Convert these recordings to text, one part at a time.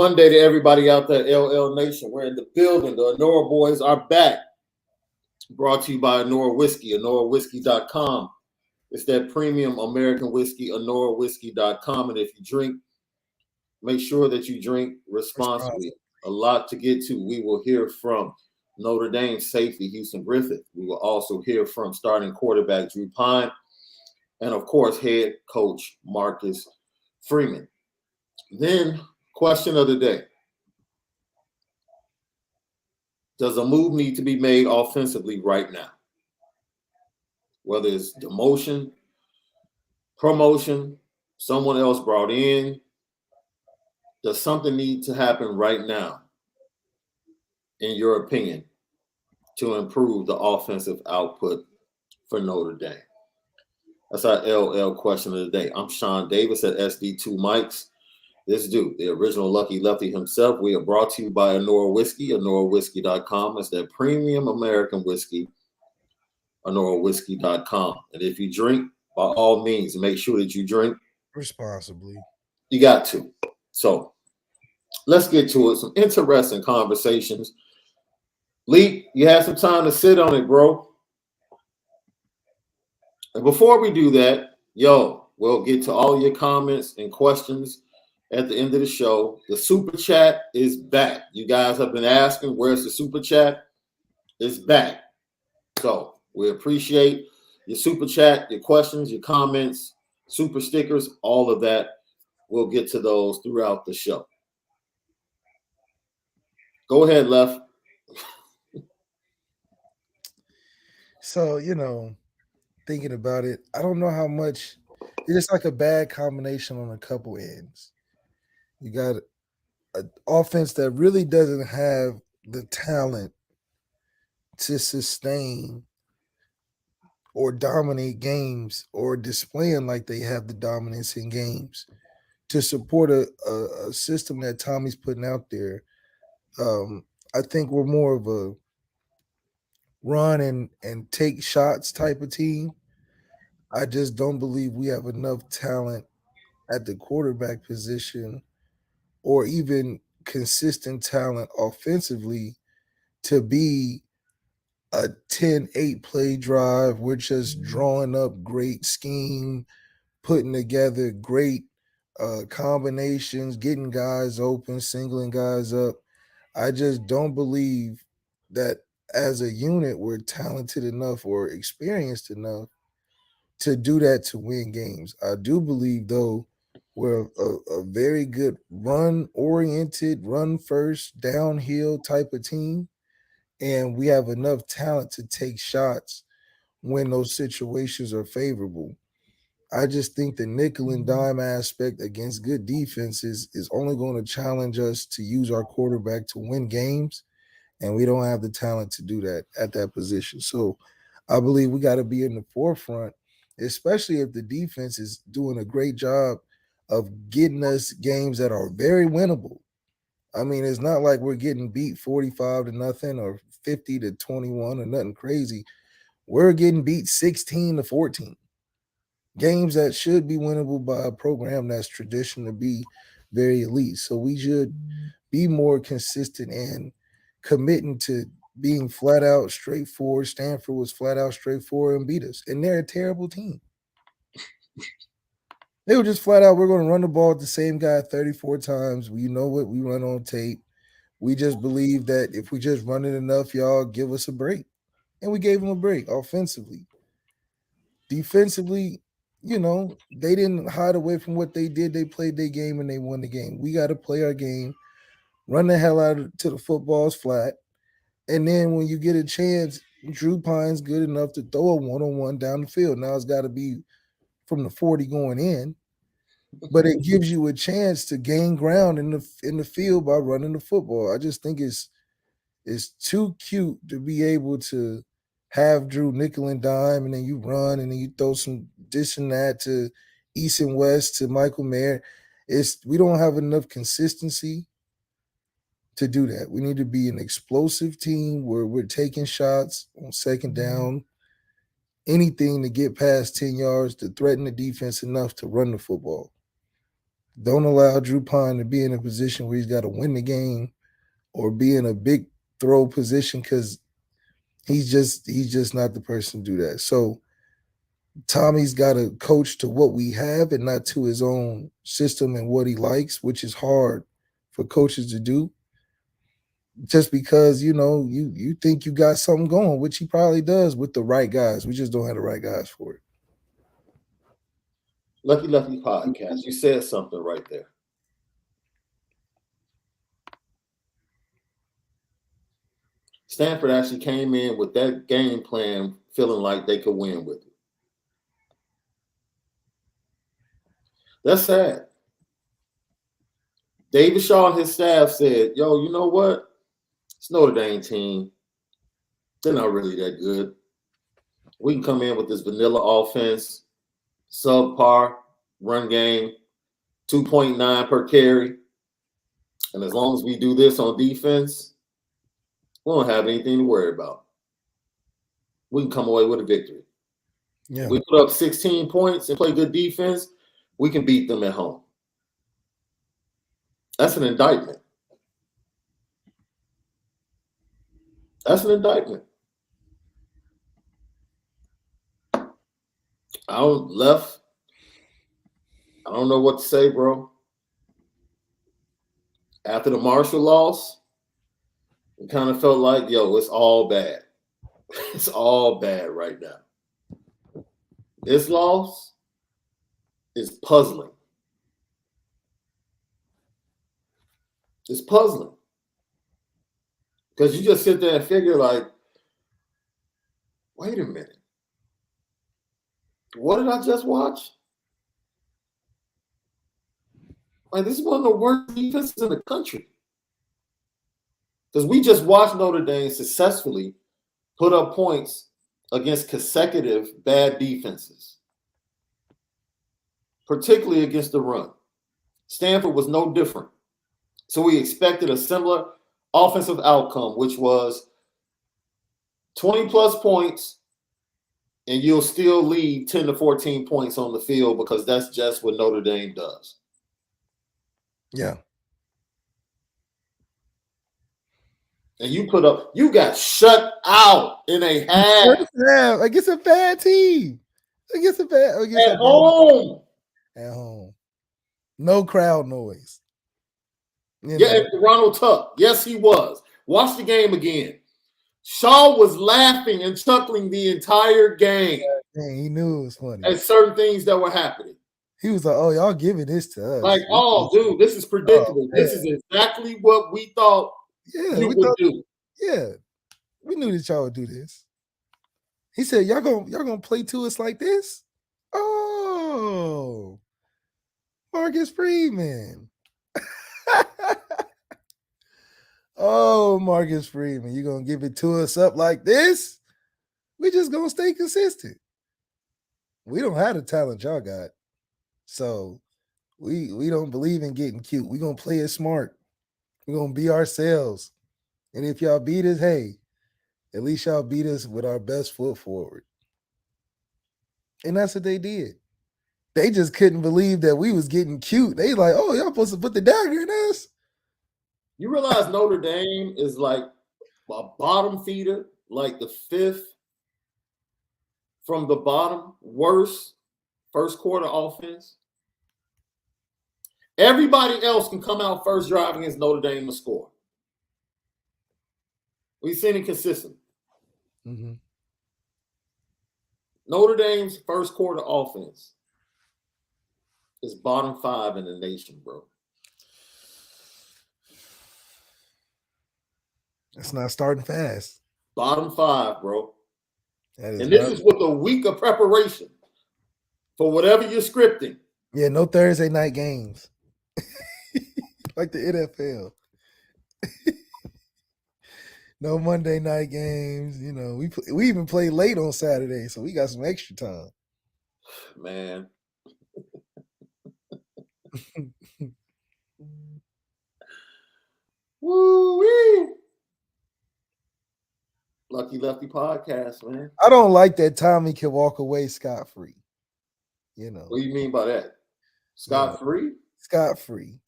Monday to everybody out there, LL Nation. We're in the building. The Onora boys are back. Brought to you by Onora Whisky, OnoraWhisky.com. It's that premium American whiskey, OnoraWhisky.com. And if you drink, make sure that you drink responsibly. A lot to get to. We will hear from Notre Dame safety Houston Griffith. We will also hear from starting quarterback Drew Pine. And, of course, head coach Marcus Freeman. Then, question of the day. Does a move need to be made offensively right now? Whether it's demotion, promotion, someone else brought in, does something need to happen right now, in your opinion, to improve the offensive output for Notre Dame? That's our LL question of the day. I'm Shaun Davis at SD2 Mics. This dude, the original Lucky Lefty himself. We are brought to you by Onora Whisky, OnoraWhisky.com. It's that premium American whiskey, OnoraWhisky.com. And if you drink, by all means, make sure that you drink responsibly. You got to. So let's get to it. Some interesting conversations. Lee, you had some time to sit on it, bro. And before we do that, we'll get to all your comments and questions at the end of the show. The super chat is back. You guys have been asking, where's the super chat? It's back. So we appreciate your super chat, your questions, your comments, super stickers, all of that. We'll get to those throughout the show. Go ahead, Lef. So, thinking about it, I don't know how much. It's just like a bad combination on a couple ends. You got an offense that really doesn't have the talent to sustain or dominate games or displaying like they have the dominance in games to support a system that Tommy's putting out there. I think we're more of a run and take shots type of team. I just don't believe we have enough talent at the quarterback position or even consistent talent offensively to be a 10-8 play drive. We're just drawing up great scheme, putting together great combinations, getting guys open, singling guys up. I just don't believe that as a unit we're talented enough or experienced enough to do that to win games. I do believe, though, we're a very good run-oriented, run-first, downhill type of team, and we have enough talent to take shots when those situations are favorable. I just think the nickel and dime aspect against good defenses is only going to challenge us to use our quarterback to win games, and we don't have the talent to do that at that position. So I believe we got to be in the forefront, especially if the defense is doing a great job of getting us games that are very winnable. I mean, it's not like we're getting beat 45-0 or 50-21 or nothing crazy. We're getting beat 16-14. Games that should be winnable by a program that's traditioned to be very elite. So we should be more consistent and committing to being flat out straightforward. Stanford was flat out straightforward and beat us. And they're a terrible team. They were just flat out, we're going to run the ball at the same guy 34 times. We know what we run on tape. We just believe that if we just run it enough, y'all give us a break. And we gave them a break offensively. Defensively, they didn't hide away from what they did. They played their game and they won the game. We got to play our game, run the hell out of to the footballs flat. And then when you get a chance, Drew Pine's good enough to throw a one-on-one down the field. Now it's got to be from the 40 going in, but it gives you a chance to gain ground in the field by running the football. I just think it's too cute to be able to have Drew nickel and dime, and then you run, and then you throw some this and that to East and West to Michael Mayer. We don't have enough consistency to do that. We need to be an explosive team where we're taking shots on second down, anything to get past 10 yards to threaten the defense enough to run the football. Don't allow Drew Pine to be in a position where he's got to win the game or be in a big throw position because he's just not the person to do that. So Tommy's got to coach to what we have and not to his own system and what he likes, which is hard for coaches to do. Just because you think you got something going, which he probably does with the right guys. We just don't have the right guys for it. Lucky Lefty Podcast. You said something right there. Stanford actually came in with that game plan feeling like they could win with it. That's sad. David Shaw and his staff said, yo, you know what? It's Notre Dame team. They're not really that good. We can come in with this vanilla offense, subpar run game, 2.9 per carry. And as long as we do this on defense, we don't have anything to worry about. We can come away with a victory. Yeah. We put up 16 points and play good defense, we can beat them at home. That's an indictment. That's an indictment. I don't know what to say, bro. After the Marshall loss, it kind of felt like, yo, it's all bad. It's all bad right now. This loss is puzzling. It's puzzling. Because you just sit there and figure like, wait a minute. What did I just watch? Like, this is one of the worst defenses in the country. Because we just watched Notre Dame successfully put up points against consecutive bad defenses, particularly against the run. Stanford was no different. So we expected a similar offensive outcome, which was 20-plus points, and you'll still leave 10 to 14 points on the field because that's just what Notre Dame does. Yeah. And you got shut out in a half. Yeah, against a bad team. At home. At home. No crowd noise. Yeah, Ronald Tuck. Yes, he was. Watch the game again. Shaun was laughing and chuckling the entire game. Dang, he knew it was funny. At certain things that were happening. He was like, oh, y'all giving this to us. Like, oh, dude, this is predictable. This is exactly what we thought you would do. Yeah, we knew that y'all would do this. He said, y'all gonna play to us like this? Oh, Marcus Freeman. Oh, Marcus Freeman, you gonna give it to us up like this? We just gonna stay consistent. We don't have the talent y'all got. So we don't believe in getting cute. We're gonna play it smart. We're gonna be ourselves. And if y'all beat us, hey, at least y'all beat us with our best foot forward. And that's what they did. They just couldn't believe that we was getting cute. They like, oh, y'all supposed to put the dagger in us. You realize Notre Dame is like a bottom feeder, like the fifth from the bottom, worst first quarter offense. Everybody else can come out first drive against Notre Dame and score. We've seen it consistently. Mm-hmm. Notre Dame's first quarter offense is bottom 5 in the nation, bro. It's not starting fast. Bottom 5, bro. And this is with a week of preparation for whatever you're scripting. Yeah, no Thursday night games. Like the NFL. No Monday night games. You know, we even play late on Saturday, so we got some extra time. Man. Woo-wee. Lucky Lefty Podcast, man. I don't like that Tommy can walk away scot-free. You know. What do you mean by that? Scot-free? scot-free.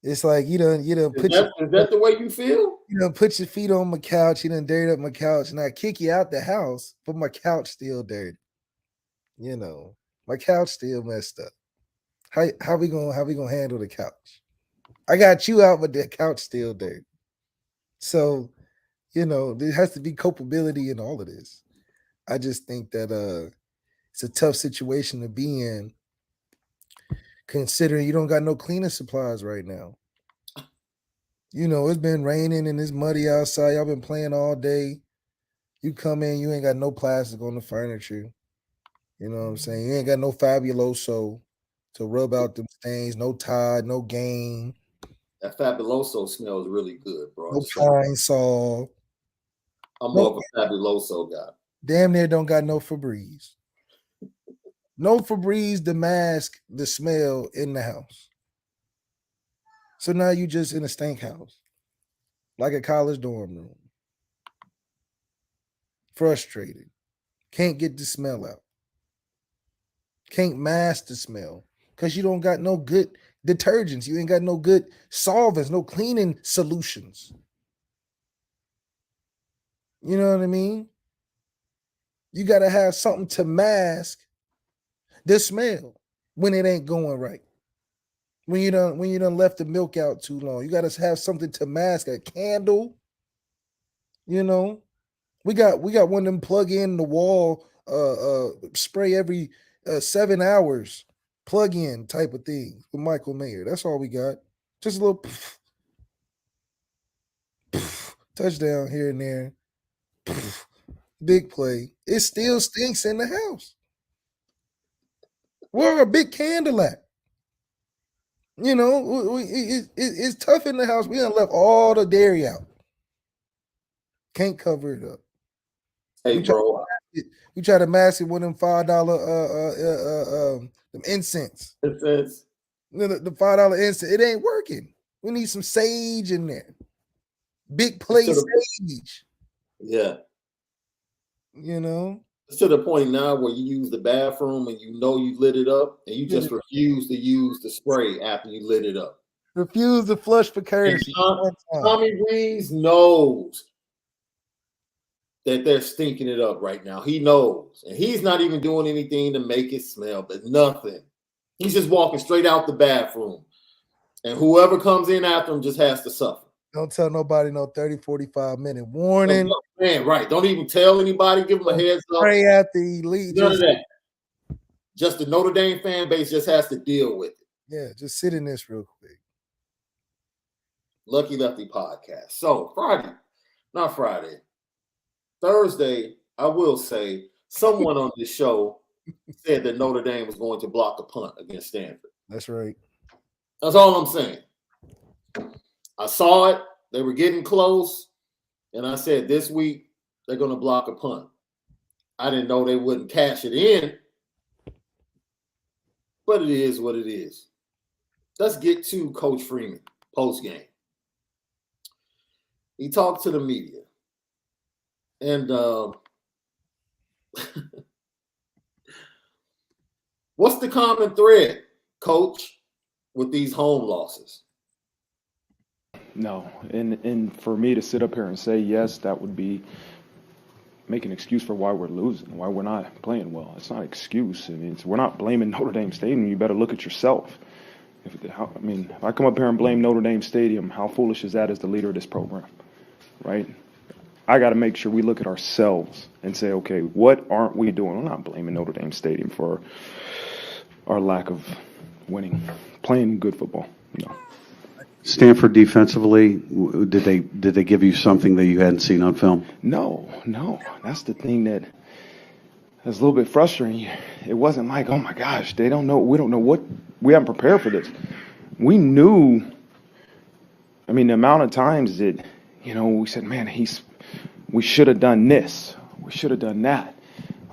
It's like you done Is that the way you feel? put your feet on my couch, you done dirty up my couch, and I kick you out the house, but my couch still dirty. My couch still messed up. How we gonna handle the couch? I got you out, but the couch still dirty. So, there has to be culpability in all of this. I just think that it's a tough situation to be in, considering you don't got no cleaning supplies right now. It's been raining and it's muddy outside. Y'all been playing all day. You come in, you ain't got no plastic on the furniture. You know what I'm saying? You ain't got no Fabuloso to rub out them stains, no Tide, no Game. That Fabuloso smells really good, bro. No Pine Sol. I'm more of a Fabuloso guy. Damn near don't got no Febreze. No Febreze to mask the smell in the house. So now you just in a stink house, like a college dorm room. Frustrated. Can't get the smell out. Can't mask the smell because you don't got no good detergents. You ain't got no good solvents, no cleaning solutions. You know what I mean? You got to have something to mask the smell when it ain't going right. When you done left the milk out too long, you got to have something to mask, a candle. We got one of them plug in the wall spray every 7 hours plug in type of thing with Michael Mayer. That's all we got. Just a little touchdown here and there. Big play. It still stinks in the house. Where a big candle at? It's tough in the house. We done left all the dairy out. Can't cover it up. Hey, bro. We try to mask it with them $5 them incense. The $5 incense. It ain't working. We need some sage in there. Big plate sage. Yeah. It's to the point now where you use the bathroom and you lit it up and you just refuse to use the spray after you lit it up. Refuse to flush for courtesy. Tommy Rees knows that they're stinking it up right now. He knows. And he's not even doing anything to make it smell, but nothing. He's just walking straight out the bathroom. And whoever comes in after him just has to suffer. Don't tell nobody no 30, 45-minute warning. Man, right. Don't even tell anybody. Give them a heads up. Pray after he leaves. None of that. Just the Notre Dame fan base just has to deal with it. Yeah, just sit in this real quick. Lucky Lefty podcast. So Thursday, I will say, someone on this show said that Notre Dame was going to block a punt against Stanford. That's right. That's all I'm saying. I saw it. They were getting close. And I said, this week, they're going to block a punt. I didn't know they wouldn't cash it in. But it is what it is. Let's get to Coach Freeman, postgame. He talked to the media. And what's the common thread, Coach, with these home losses? No, and for me to sit up here and say yes, that would be make an excuse for why we're losing, why we're not playing well. It's not an excuse. I mean, we're not blaming Notre Dame Stadium. You better look at yourself. If I come up here and blame Notre Dame Stadium, how foolish is that as the leader of this program, right? I got to make sure we look at ourselves and say, okay, what aren't we doing? We're not blaming Notre Dame Stadium for our lack of winning, playing good football. No. Stanford defensively, did they give you something that you hadn't seen on film? No. That's the thing that's a little bit frustrating. It wasn't like, oh my gosh, they don't know. We don't know what. We haven't prepared for this. We knew. I mean, the amount of times that we said, man, we should have done this. We should have done that.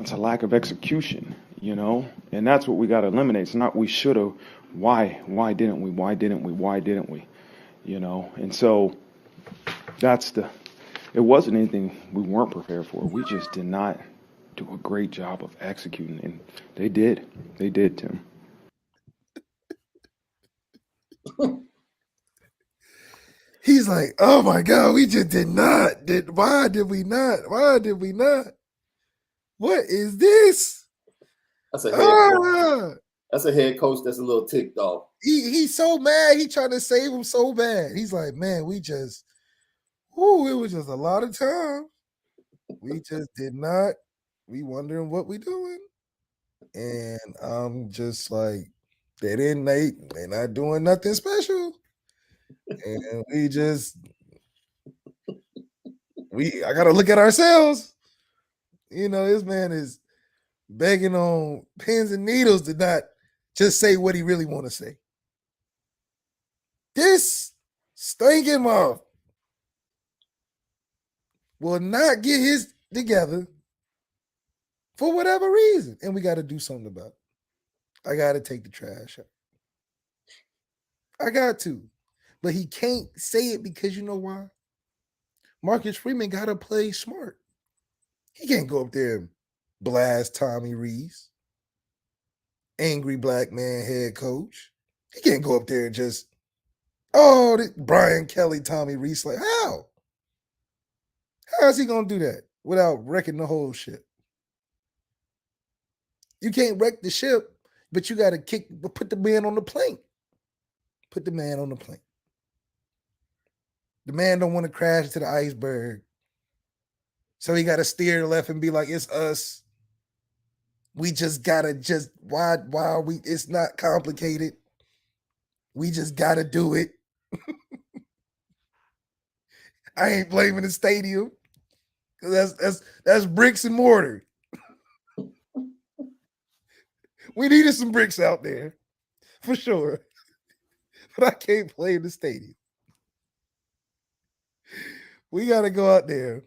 It's a lack of execution, and that's what we got to eliminate. It's not we should have. Why didn't we? Why didn't we? And so it wasn't anything we weren't prepared for. We just did not do a great job of executing, and they did, Tim. He's like, oh my God, we just did not. Why did we not? Why did we not? What is this? That's a head coach. Ah! That's a head coach that's a little ticked off. He's so mad. He trying to save him so bad. He's like, man, it was just a lot of time. We just did not. We wondering what we doing. And I'm just like, they're not doing nothing special. And I gotta look at ourselves. This man is begging on pins and needles to not just say what he really want to say. This stinking mouth will not get his together for whatever reason. And we got to do something about it. I got to take the trash out. I got to. But he can't say it because you know why? Marcus Freeman got to play smart. He can't go up there and blast Tommy Rees, angry black man head coach. He can't go up there and just, Brian Kelly, Tommy Rees. Like, how? How is he going to do that without wrecking the whole ship? You can't wreck the ship, but you got to put the man on the plank. Put the man on the plank. The man don't want to crash into the iceberg. So he got to steer left and be like, it's us. We just got to why are we, it's not complicated. We just got to do it. I ain't blaming the stadium. That's bricks and mortar. We needed some bricks out there, for sure. But I can't blame the stadium. We got to go out there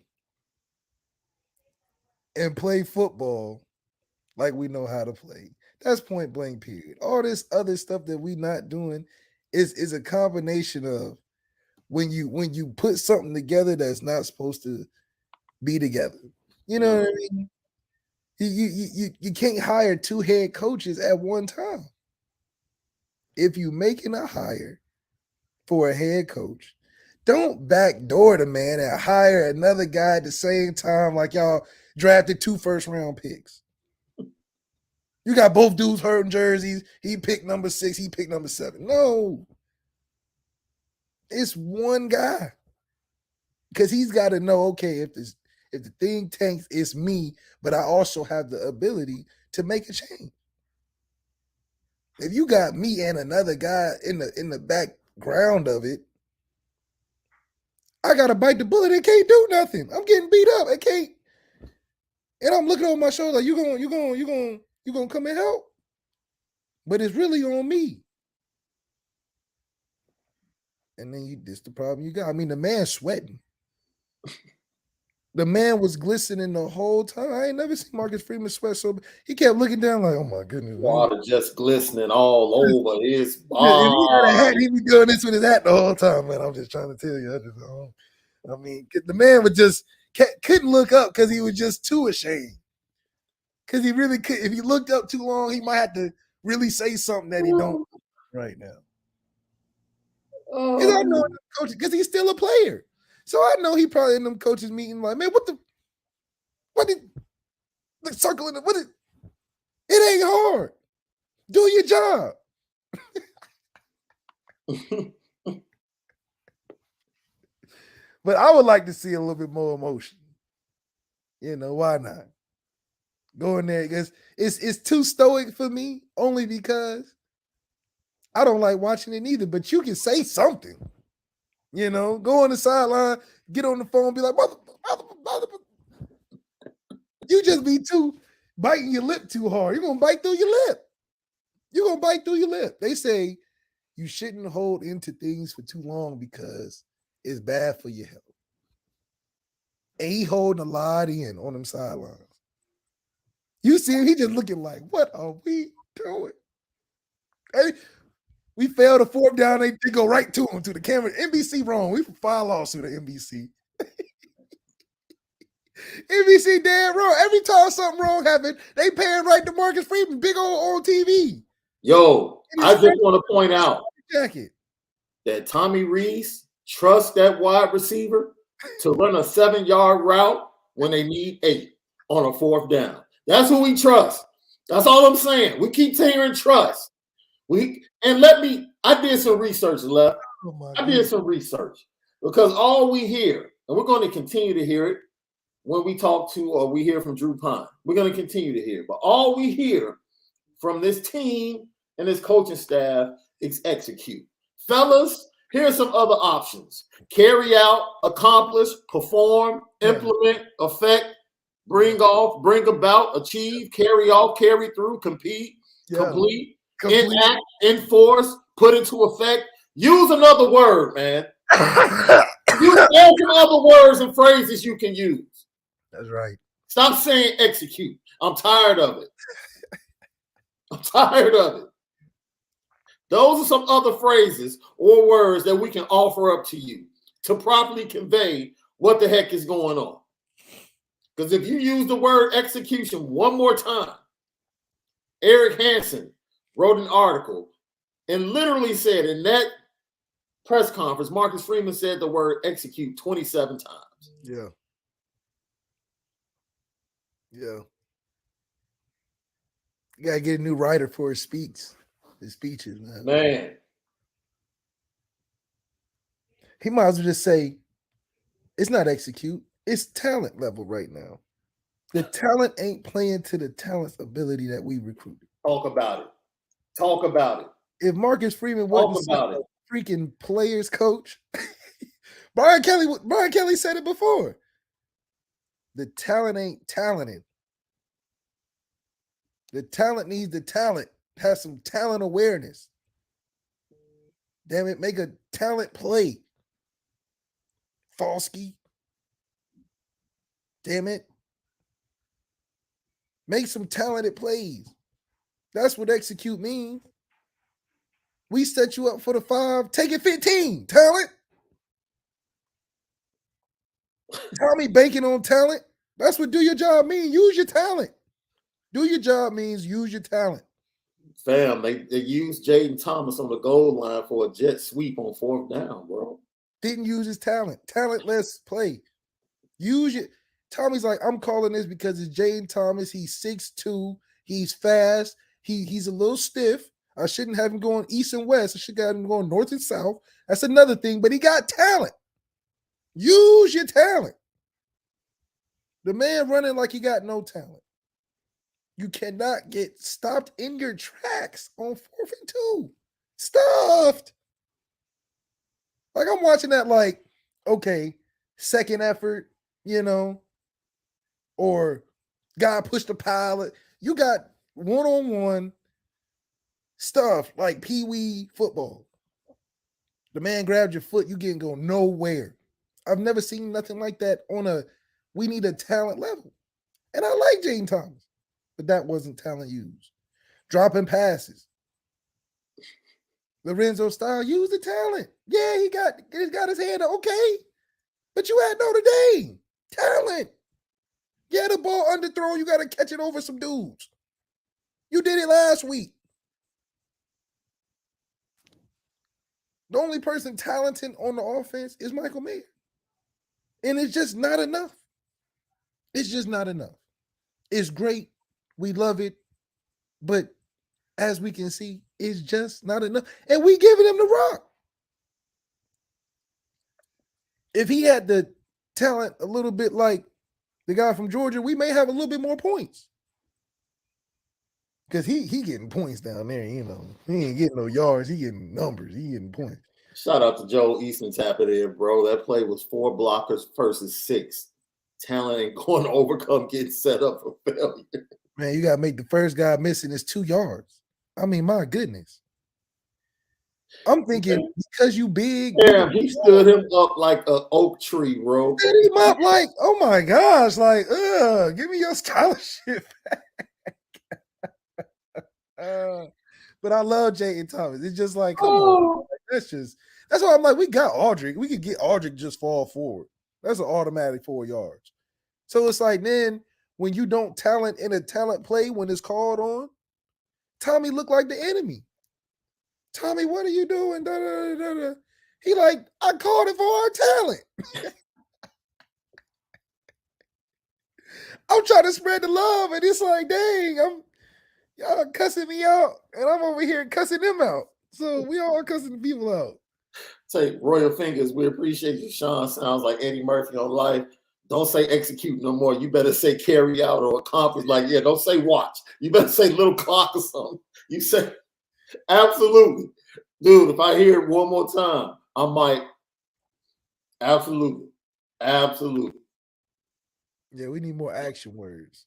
and play football like we know how to play. That's point blank, period. All this other stuff that we not doing is a combination of when you put something together that's not supposed to be together. You know what I mean? You can't hire two head coaches at one time. If you making a hire for a head coach, don't backdoor the man and hire another guy at the same time like y'all drafted 2 first-round picks. You got both dudes hurting jerseys. He picked number 6, he picked number 7. No. It's one guy. Because he's got to know, okay, if the thing tanks, it's me, but I also have the ability to make a change. If you got me and another guy in the background of it, I gotta bite the bullet and can't do nothing. I'm getting beat up. I can't. And I'm looking over my shoulder like, you gonna come and help? But it's really on me. And then this the problem you got. I mean, the man's sweating. The man was glistening the whole time. I ain't never seen Marcus Freeman sweat so bad. He kept looking down like, oh my goodness. Water just glistening all over his body. If he had a hat, he'd be doing this with his hat the whole time, man. I'm just trying to tell you. The man would just couldn't look up because he was just too ashamed. Because he really could. If he looked up too long, he might have to really say something that he don't right now. Because I know coach, because he's still a player. So I know he probably in them coaches meeting like, man, what it ain't hard. Do your job. But I would like to see a little bit more emotion. Why not? Go in there because it's too stoic for me, only because I don't like watching it either. But you can say something. Go on the sideline, get on the phone, be like, mother. You just be biting your lip too hard. You're going to bite through your lip. They say you shouldn't hold into things for too long because it's bad for your health. And he holding a lot in on them sidelines. You see him, he just looking like, what are we doing? Hey, we failed a 4th down. They go right to him, to the camera. NBC wrong. We file a lawsuit at NBC. NBC dead wrong. Every time something wrong happened, they paying right to Marcus Freeman, big old on TV. Yo, I just want to point out. Jacket. that Tommy Reese trusts that wide receiver to run a 7-yard route when they need 8 on a 4th down. That's who we trust. That's all I'm saying. We keep hearing trust. I did some research, Left. I did some research because all we hear, and we're going to continue to hear it when we talk to or we hear from Drew Pine. We're going to continue to hear, but all we hear from this team and this coaching staff is execute. Fellas, here's some other options. Carry out, accomplish, perform, implement, affect, bring off, bring about, achieve, carry off, carry through, compete, complete, enact, enforce, put into effect. Use another word, man. Use all some other words and phrases you can use. That's right. Stop saying execute. I'm tired of it. I'm tired of it. Those are some other phrases or words that we can offer up to you to properly convey what the heck is going on. Because if you use the word execution one more time, Eric Hansen wrote an article and literally said in that press conference, Marcus Freeman said the word execute 27 times. Yeah. Yeah. You gotta get a new writer for his speeches, man. He might as well just say it's not execute, it's talent level right now. The talent ain't playing to the talent's ability that we recruited. Talk about it. Talk about it. If Marcus Freeman wasn't a freaking players coach, Brian Kelly said it before. The talent ain't talented. The talent needs the talent. Has some talent awareness. Damn it, make a talent play. Falsky. Damn it. Make some talented plays. That's what execute means. We set you up for the 5. Take it 15. Talent. Tommy banking on talent. That's what do your job mean. Use your talent. Do your job means use your talent. Fam, they used Jaden Thomas on the goal line for a jet sweep on 4th down, bro. Didn't use his talent. Talentless play. Use your Tommy's like, I'm calling this because it's Jaden Thomas. He's 6'2". He's fast. He's a little stiff. I shouldn't have him going east and west. I should have him going north and south. That's another thing, but he got talent. Use your talent. The man running like he got no talent. You cannot get stopped in your tracks on 4th and 2. Stuffed. Like I'm watching that like, okay, second effort, or guy pushed the pilot. You got one-on-one stuff like pee-wee football. The man grabbed your foot, you can't go nowhere. I've never seen nothing like that on we need a talent level. And I like Jaden Thomas, but that wasn't talent used. Dropping passes. Lorenzo style, use the talent. Yeah, he got his hand up. Okay. But you had Notre Dame. Talent. Yeah, the ball underthrown. You got to catch it over some dudes. You did it last week. The only person talented on the offense is Michael Mayer. And it's just not enough. It's just not enough. It's great. We love it. But as we can see, it's just not enough. And we giving him the rock. If he had the talent a little bit like the guy from Georgia, we may have a little bit more points. Because he getting points down there, He ain't getting no yards. He getting numbers. He getting points. Shout out to Joel Easton tapping there, bro. That play was 4 blockers versus 6. Talent ain't going to overcome getting set up for failure. Man, you got to make the first guy missing is 2 yards. I mean, my goodness. I'm thinking because you big. Damn, he stood him up like an oak tree, bro. Stood him up like, oh my gosh, like, give me your scholarship back. But I love Jaden Thomas. It's just like, come on. That's why I'm like, we got Aldrick. We could get Aldrick just fall forward. That's an automatic 4 yards. So it's like, then when you don't talent in a talent play when it's called on, Tommy looked like the enemy. Tommy, what are you doing? Da, da, da, da. He like, I called it for our talent. I'm trying to spread the love, and it's like, dang, y'all cussing me out, and I'm over here cussing them out. So we all cussing the people out. Say royal fingers. We appreciate you, Shaun. Sounds like Eddie Murphy on Life. Don't say execute no more. You better say carry out or accomplish. Like, yeah, don't say watch. You better say little clock or something. You say absolutely. Dude, if I hear it one more time, I might. Absolutely. Absolutely. Yeah, we need more action words.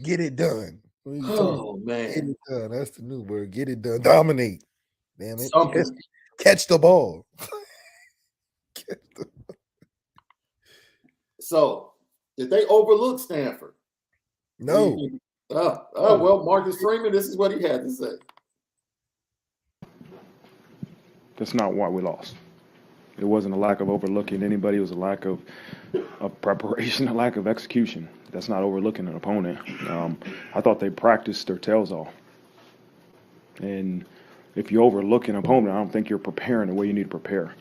Get it done. Oh, man. Get it done. That's the new word. Get it done. Dominate. Damn it. Something. Catch the ball. So, did they overlook Stanford? No. Well, Marcus Freeman, this is what he had to say. That's not why we lost. It wasn't a lack of overlooking anybody. It was a lack of preparation, a lack of execution. That's not overlooking an opponent. I thought they practiced their tails off. And if you overlook an opponent, I don't think you're preparing the way you need to prepare.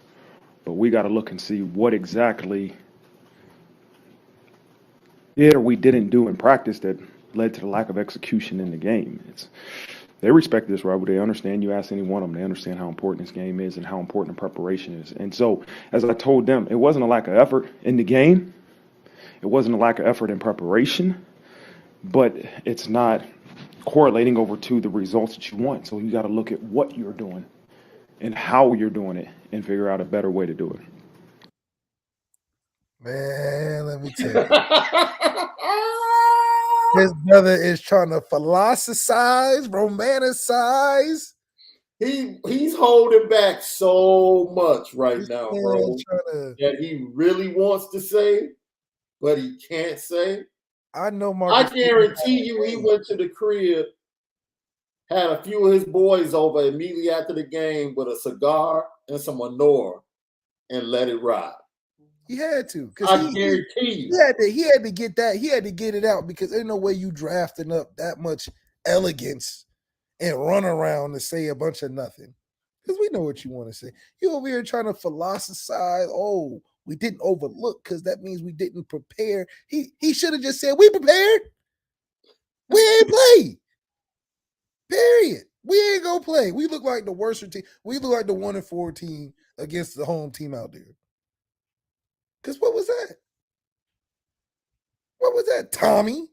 But we got to look and see what exactly did or we didn't do in practice that led to the lack of execution in the game. They respect this rivalry. They understand. You ask any one of them, they understand how important this game is and how important the preparation is. And so, as I told them, it wasn't a lack of effort in the game. It wasn't a lack of effort in preparation, but it's not correlating over to the results that you want. So you got to look at what you're doing and how you're doing it and figure out a better way to do it. Man, let me tell you. His brother is trying to philosophize, romanticize. He's holding back so much right now, bro. That he really wants to say, but he can't say. I know I guarantee you he went to the crib, had a few of his boys over immediately after the game with a cigar and some Onora and let it ride. He had to. I guarantee you. He had to get that. He had to get it out because there's no way you drafting up that much elegance and run around to say a bunch of nothing. Because we know what you want to say. You over here trying to philosophize. Oh, we didn't overlook because that means we didn't prepare. He should have just said, we prepared. We ain't play. Period. We ain't gonna play. We look like the worst team. We look like the 1-4 team against the home team out there. Because what was that? What was that, Tommy?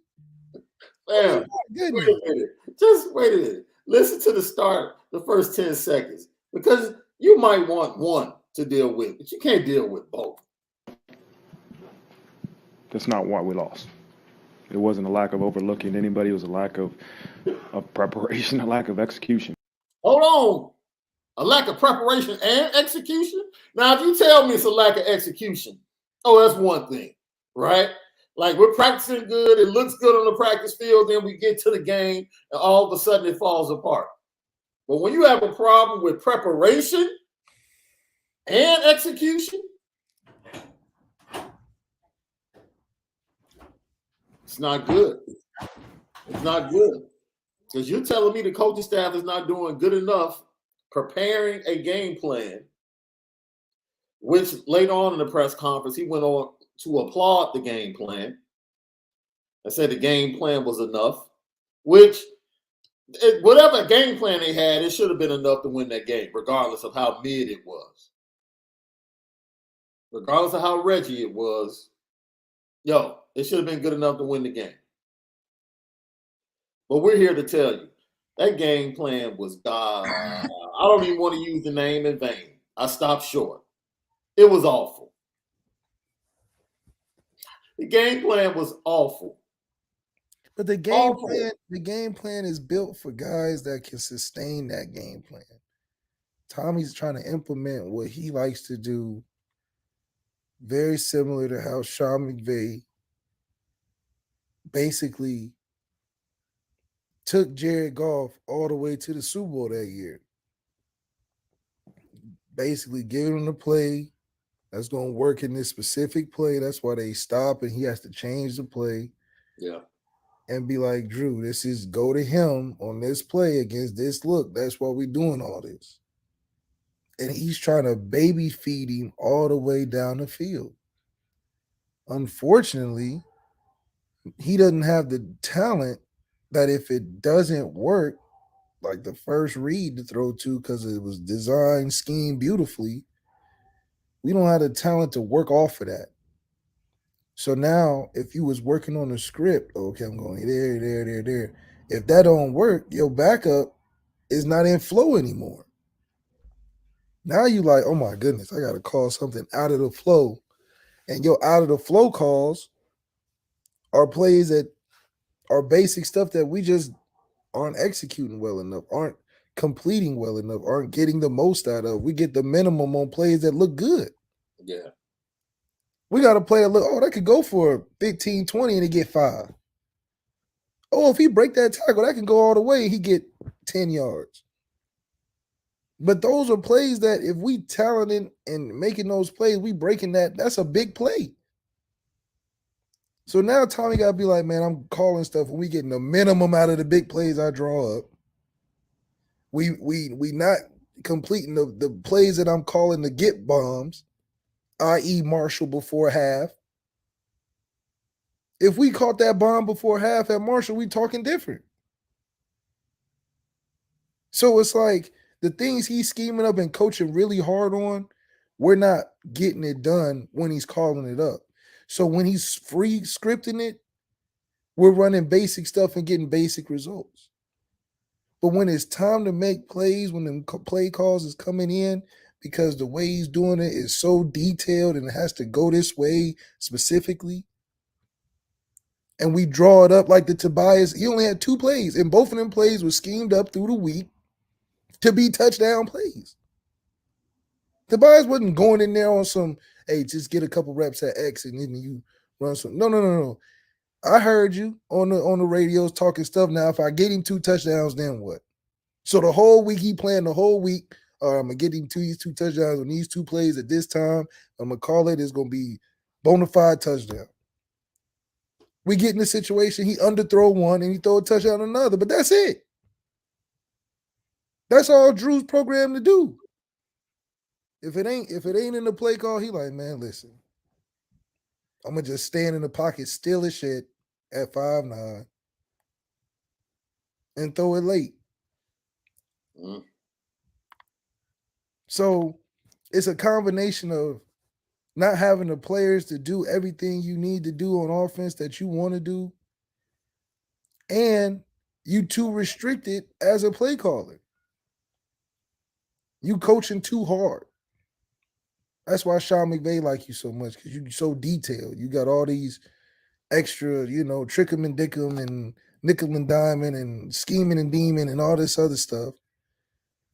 Man, wait a minute. Just wait a minute. Listen to the start, the first 10 seconds. Because you might want one to deal with, but you can't deal with both. That's not why we lost. It wasn't a lack of overlooking anybody. It was a lack of preparation, a lack of execution. Hold on. A lack of preparation and execution? Now, if you tell me it's a lack of execution, oh, that's one thing, right? Like we're practicing good, it looks good on the practice field, then we get to the game, and all of a sudden it falls apart. But when you have a problem with preparation and execution, it's not good. It's not good. Because you're telling me the coaching staff is not doing good enough preparing a game plan, which later on in the press conference, he went on to applaud the game plan and said the game plan was enough, which whatever game plan they had, it should have been enough to win that game, regardless of how mid it was. Regardless of how Reggie it was, it should have been good enough to win the game. But we're here to tell you, that game plan was God. I don't even want to use the name in vain. I stopped short. It was awful. The game plan was awful. But the game plan is built for guys that can sustain that game plan. Tommy's trying to implement what he likes to do, very similar to how Sean McVay basically took Jared Goff all the way to the Super Bowl that year. Basically giving him the play that's going to work in this specific play. That's why they stop and he has to change the play. Yeah. And be like, Drew, this is go to him on this play against this look. That's why we're doing all this. and he's trying to baby feed him all the way down the field. Unfortunately, he doesn't have the talent that if it doesn't work, like the first read to throw to because it was designed, schemed beautifully, we don't have the talent to work off of that. So now, if you was working on a script, okay, I'm going there. If that don't work, your backup is not in flow anymore. Now you like, oh my goodness, I got to call something out of the flow. And your out of the flow calls are plays that are basic stuff that we just aren't executing well enough, aren't completing well enough, aren't getting the most out of. We get the minimum on plays that look good. Yeah. We got to play a look, oh, that could go for 15, 20 and it get 5. Oh, if he break that tackle, that can go all the way. He get 10 yards. But those are plays that if we talented and making those plays, we breaking that, that's a big play. So now Tommy got to be like, man, I'm calling stuff and we getting the minimum out of the big plays I draw up. We not completing the plays that I'm calling the get bombs, i.e. Marshall before half. If we caught that bomb before half at Marshall, we talking different. So it's like the things he's scheming up and coaching really hard on, we're not getting it done when he's calling it up. So when he's free scripting it, we're running basic stuff and getting basic results. But when it's time to make plays, when the play calls is coming in, because the way he's doing it is so detailed and it has to go this way specifically, and we draw it up like the Tobias, he only had 2 plays, and both of them plays were schemed up through the week to be touchdown plays. Tobias wasn't going in there on some, hey, just get a couple reps at X and then you run some. No. I heard you on the radios talking stuff. Now, if I get him 2 touchdowns, then what? So the whole week he playing the whole week. I'm gonna get him these 2 touchdowns on these 2 plays at this time. I'm gonna call it. It's gonna be bona fide touchdown. We get in the situation, he underthrow one and he throw a touchdown on another, but that's it. That's all Drew's programmed to do. If it ain't in the play call, he like, man, listen, I'm gonna just stand in the pocket still as shit at 5'9" and throw it late. Mm. So it's a combination of not having the players to do everything you need to do on offense that you want to do, and you too restricted as a play caller. You coaching too hard. That's why Sean McVay like you so much, because you're so detailed. You got all these extra, trick 'em and dick 'em and nickel and diamond and scheming and demon and all this other stuff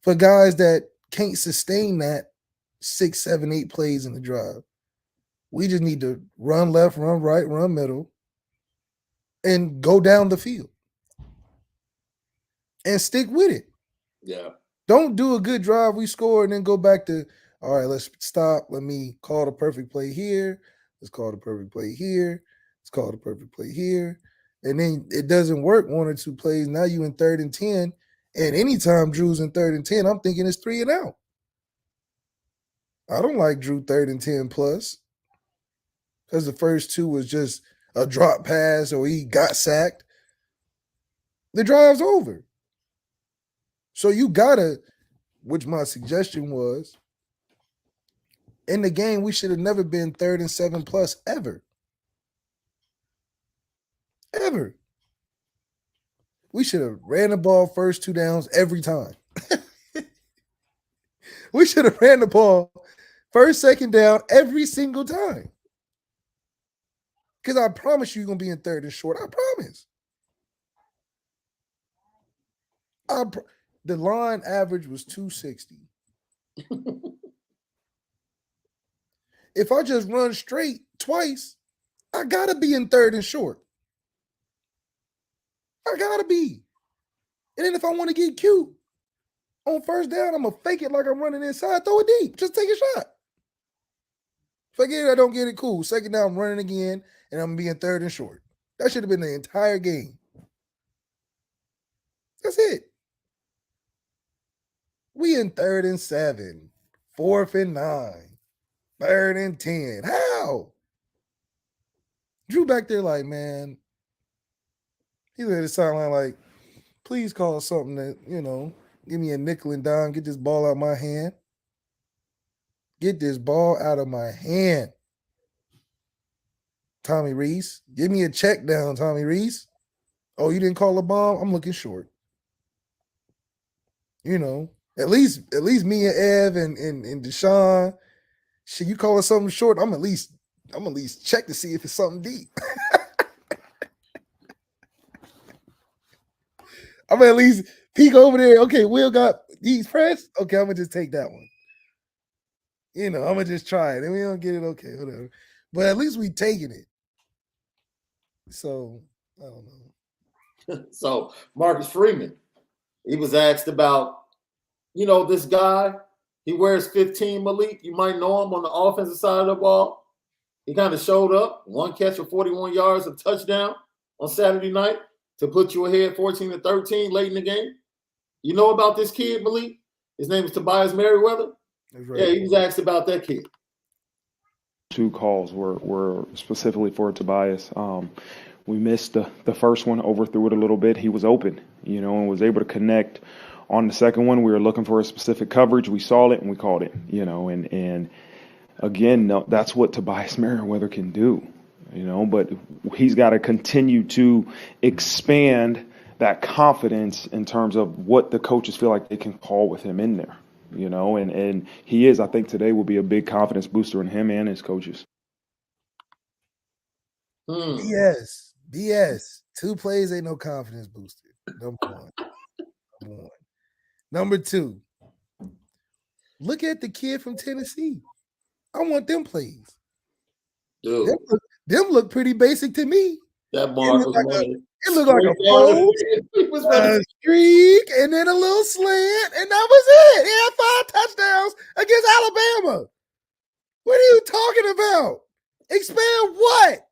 for guys that can't sustain that 6, 7, 8 plays in the drive. We just need to run left, run right, run middle, and go down the field and stick with it. Yeah. Don't do a good drive, we score, and then go back to, all right, let's stop. Let me call the perfect play here. Let's call the perfect play here. Let's call the perfect play here. And then it doesn't work 1 or 2 plays. Now you in 3rd and 10. And anytime Drew's in 3rd and 10, I'm thinking it's 3 and out. I don't like Drew 3rd and 10 plus, because the first 2 was just a drop pass or he got sacked. The drive's over. So you gotta, which my suggestion was, in the game, we should have never been 3rd and 7 plus ever. Ever. We should have ran the ball first 2 downs every time. We should have ran the ball first, 2nd down every single time. Because I promise you're going to be in 3rd and short. I promise. The line average was 260. If I just run straight twice, I got to be in 3rd and short. I got to be. And then if I want to get cute, on 1st down, I'm going to fake it like I'm running inside, throw it deep, just take a shot. If I get it, I don't get it, cool. 2nd down, I'm running again, and I'm going to be in 3rd and short. That should have been the entire game. That's it. We in 3rd and 7. 4th and 9, 3rd and 10. How? Drew back there like, man, he let it sideline like, please call something that, give me a nickel and dime, get this ball out of my hand. Get this ball out of my hand. Tommy Reese, give me a check down, Tommy Reese. Oh, you didn't call a bomb? I'm looking short. At least me and Ev and Deshaun, shit, you call it something short, I'm at least check to see if it's something deep. I'm gonna at least peek over there. Okay, Will got these pressed. Okay, I'm gonna just take that one. I'm gonna just try it. And we don't get it, okay, whatever. But at least we taking it. So I don't know. So Marcus Freeman, he was asked about, this guy. He wears 15, Malik. You might know him on the offensive side of the ball. He kind of showed up, 1 catch for 41 yards, a touchdown on Saturday night to put you ahead 14-13 late in the game. You know about this kid, Malik? His name is Tobias Merriweather. Right. Yeah, he was asked about that kid. 2 calls were specifically for Tobias. We missed the first one, overthrew it a little bit. He was open, and was able to connect. On the second one, we were looking for a specific coverage. We saw it and we called it, and again, that's what Tobias Merriweather can do, but he's got to continue to expand that confidence in terms of what the coaches feel like they can call with him in there, and he is, I think today will be a big confidence booster in him and his coaches. BS. 2 plays ain't no confidence booster. Number one. Number 2, look at the kid from Tennessee. I want them plays. Dude. Them look pretty basic to me. That mark it looked like a float, a streak, and then a little slant, and that was it. He had 5 touchdowns against Alabama. What are you talking about? Expand what?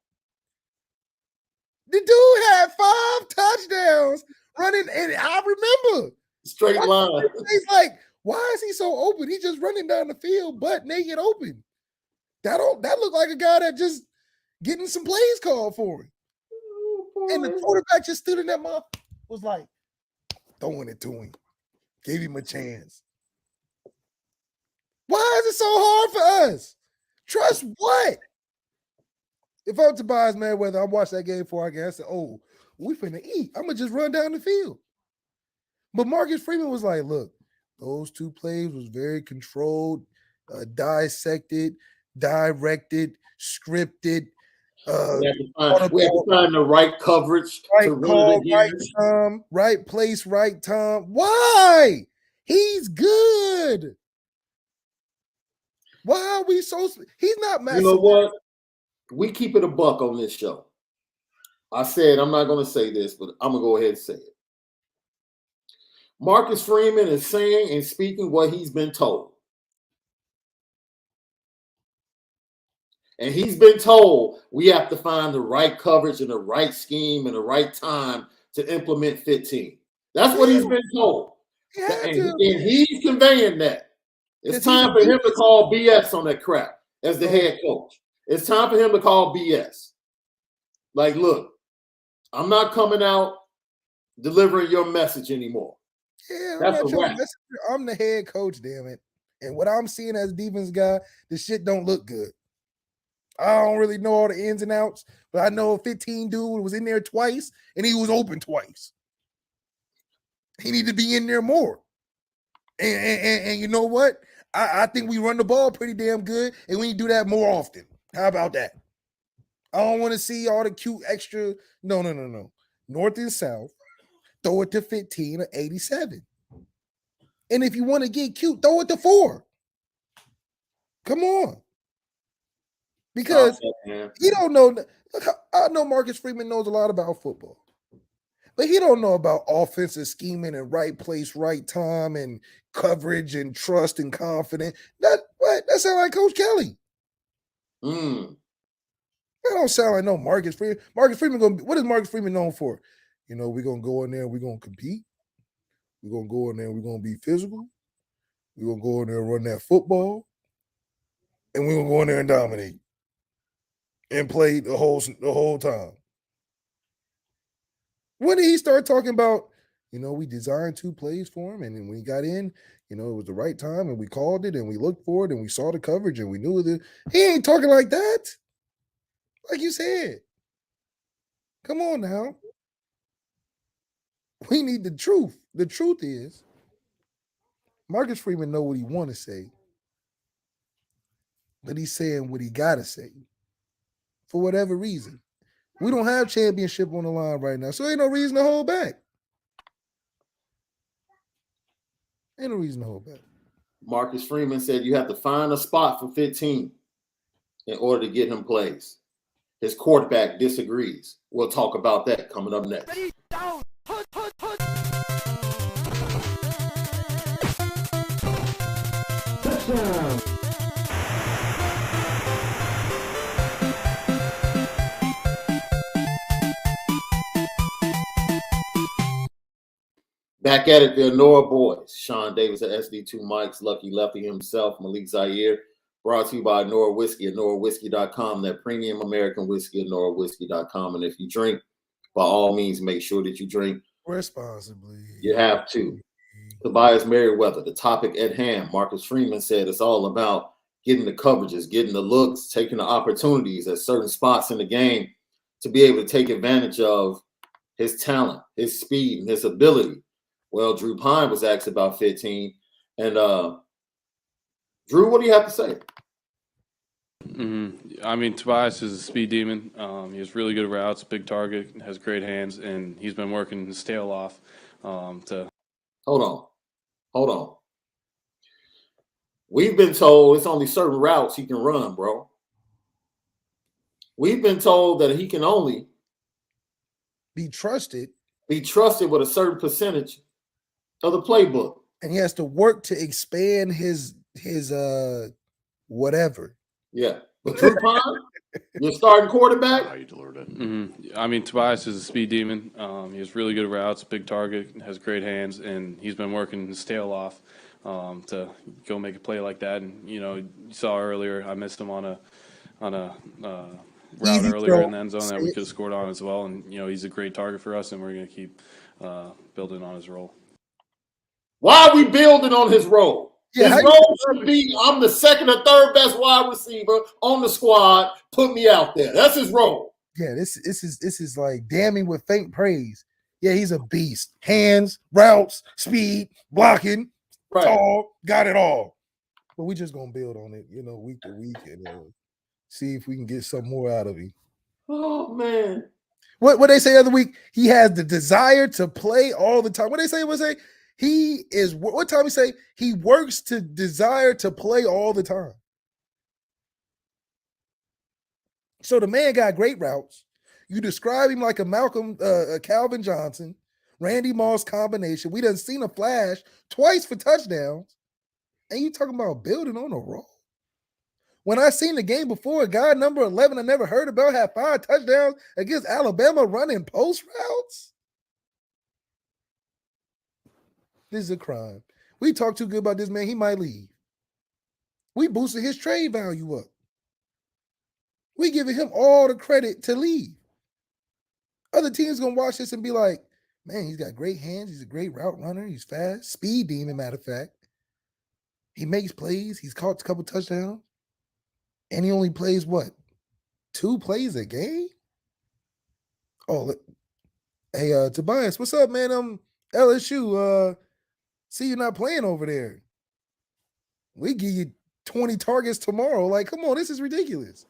The dude had 5 touchdowns running, and I remember. Straight line. He's like, why is he so open? He's just running down the field, butt naked open. That looked like a guy that just getting some plays called for him. And the quarterback just stood in that mouth, was like throwing it to him. Gave him a chance. Why is it so hard for us? Trust what? If I'm Tobias Merriweather, I watched that game before I get. I said, oh, we finna eat. I'm going to just run down the field. But Marcus Freeman was like, look, those 2 plays was very controlled, dissected, directed, scripted. We have to find the right coverage. Right call, right time, right place, right time. Why? He's good. Why are we so? He's not massive. You know what? We keep it a buck on this show. I said I'm not going to say this, but I'm going to go ahead and say it. Marcus Freeman is saying and speaking what he's been told. And he's been told we have to find the right coverage and the right scheme and the right time to implement 15. That's what he's been told. And he's conveying that. It's time for him to call BS on that crap as the head coach. It's time for him to call BS. Like, look, I'm not coming out delivering your message anymore. Yeah, I'm the head coach, damn it. And what I'm seeing as a defense guy, this shit don't look good. I don't really know all the ins and outs, but I know a 15 dude was in there twice, and he was open twice. He needed to be in there more. And you know what? I think we run the ball pretty damn good, and we need to do that more often. How about that? I don't want to see all the cute extra. No. North and South. Throw it to 15 or 87. And if you want to get cute, throw it to 4. Come on. Because he don't know. Look, I know Marcus Freeman knows a lot about football. But he don't know about offensive scheming and right place, right time, and coverage and trust and confidence. That sounds like Coach Kelly. That don't sound like no Marcus Freeman. Marcus Freeman what is Marcus Freeman known for? We're gonna go in there, we're gonna compete. We're gonna go in there, we're gonna be physical. We're going to go in there and run that football, and we're going to go in there and dominate and play the whole time. When did he start talking about, we designed 2 plays for him, and then when he got in, it was the right time, and we called it, and we looked for it, and we saw the coverage, and we knew it. He ain't talking like that. Like you said. Come on now. We need the truth. The truth is, Marcus Freeman know what he want to say, but he's saying what he got to say for whatever reason. We don't have championship on the line right now, so ain't no reason to hold back. Ain't no reason to hold back. Marcus Freeman said you have to find a spot for 15 in order to get him plays. His quarterback disagrees. We'll talk about that coming up next. Back at it, the Onora boys. Shaun Davis at SD2 Mics, Lucky Lefty himself, Malik Zaire. Brought to you by Onora Whisky, OnoraWhisky.com, that premium American whiskey, OnoraWhisky.com. And if you drink, by all means, make sure that you drink responsibly. You have to. Tobias Merriweather, the topic at hand. Marcus Freeman said it's all about getting the coverages, getting the looks, taking the opportunities at certain spots in the game to be able to take advantage of his talent, his speed, and his ability. Well, Drew Pine was asked about 15. And Drew, what do you have to say? I mean, Tobias is a speed demon. He has really good routes, big target, has great hands, and he's been working his tail off to. Hold on. We've been told it's only certain routes he can run, bro. We've been told that he can only be trusted with a certain percentage of the playbook. And he has to work to expand his whatever. Yeah. But Drew Pine, your starting quarterback? How you delivered it. I mean, Tobias is a speed demon. He has really good routes, big target, has great hands, and he's been working his tail off to go make a play like that. And, you saw earlier, I missed him on a route earlier in the end zone that we could have scored on as well. And, he's a great target for us, and we're going to keep building on his role. Why are we building on his role? Yeah, his role should be, I'm the second or third best wide receiver on the squad. Put me out there. That's his role. Yeah, this is like damning with faint praise. Yeah, he's a beast. Hands, routes, speed, blocking, tall, got it all. But we just gonna build on it, week to week, and see if we can get some more out of him. Oh man. What they say the other week? He has the desire to play all the time. What they say? He is, what time we say? He works to desire to play all the time. So the man got great routes. You describe him like a Calvin Johnson, Randy Moss combination. We done seen a flash twice for touchdowns. And you talking about building on a roll. When I seen the game before, a guy number 11 I never heard about had 5 touchdowns against Alabama running post routes. This is a crime. We talk too good about this man, he might leave. We boosted his trade value up. We giving him all the credit to leave. Other teams gonna watch this and be like, man, he's got great hands. He's a great route runner. He's fast. Speed demon, matter of fact. He makes plays. He's caught a couple touchdowns. And he only plays what? 2 plays a game? Oh, hey, Tobias, what's up, man? LSU, see you not playing over there. We give you 20 targets tomorrow. Like, come on, this is ridiculous.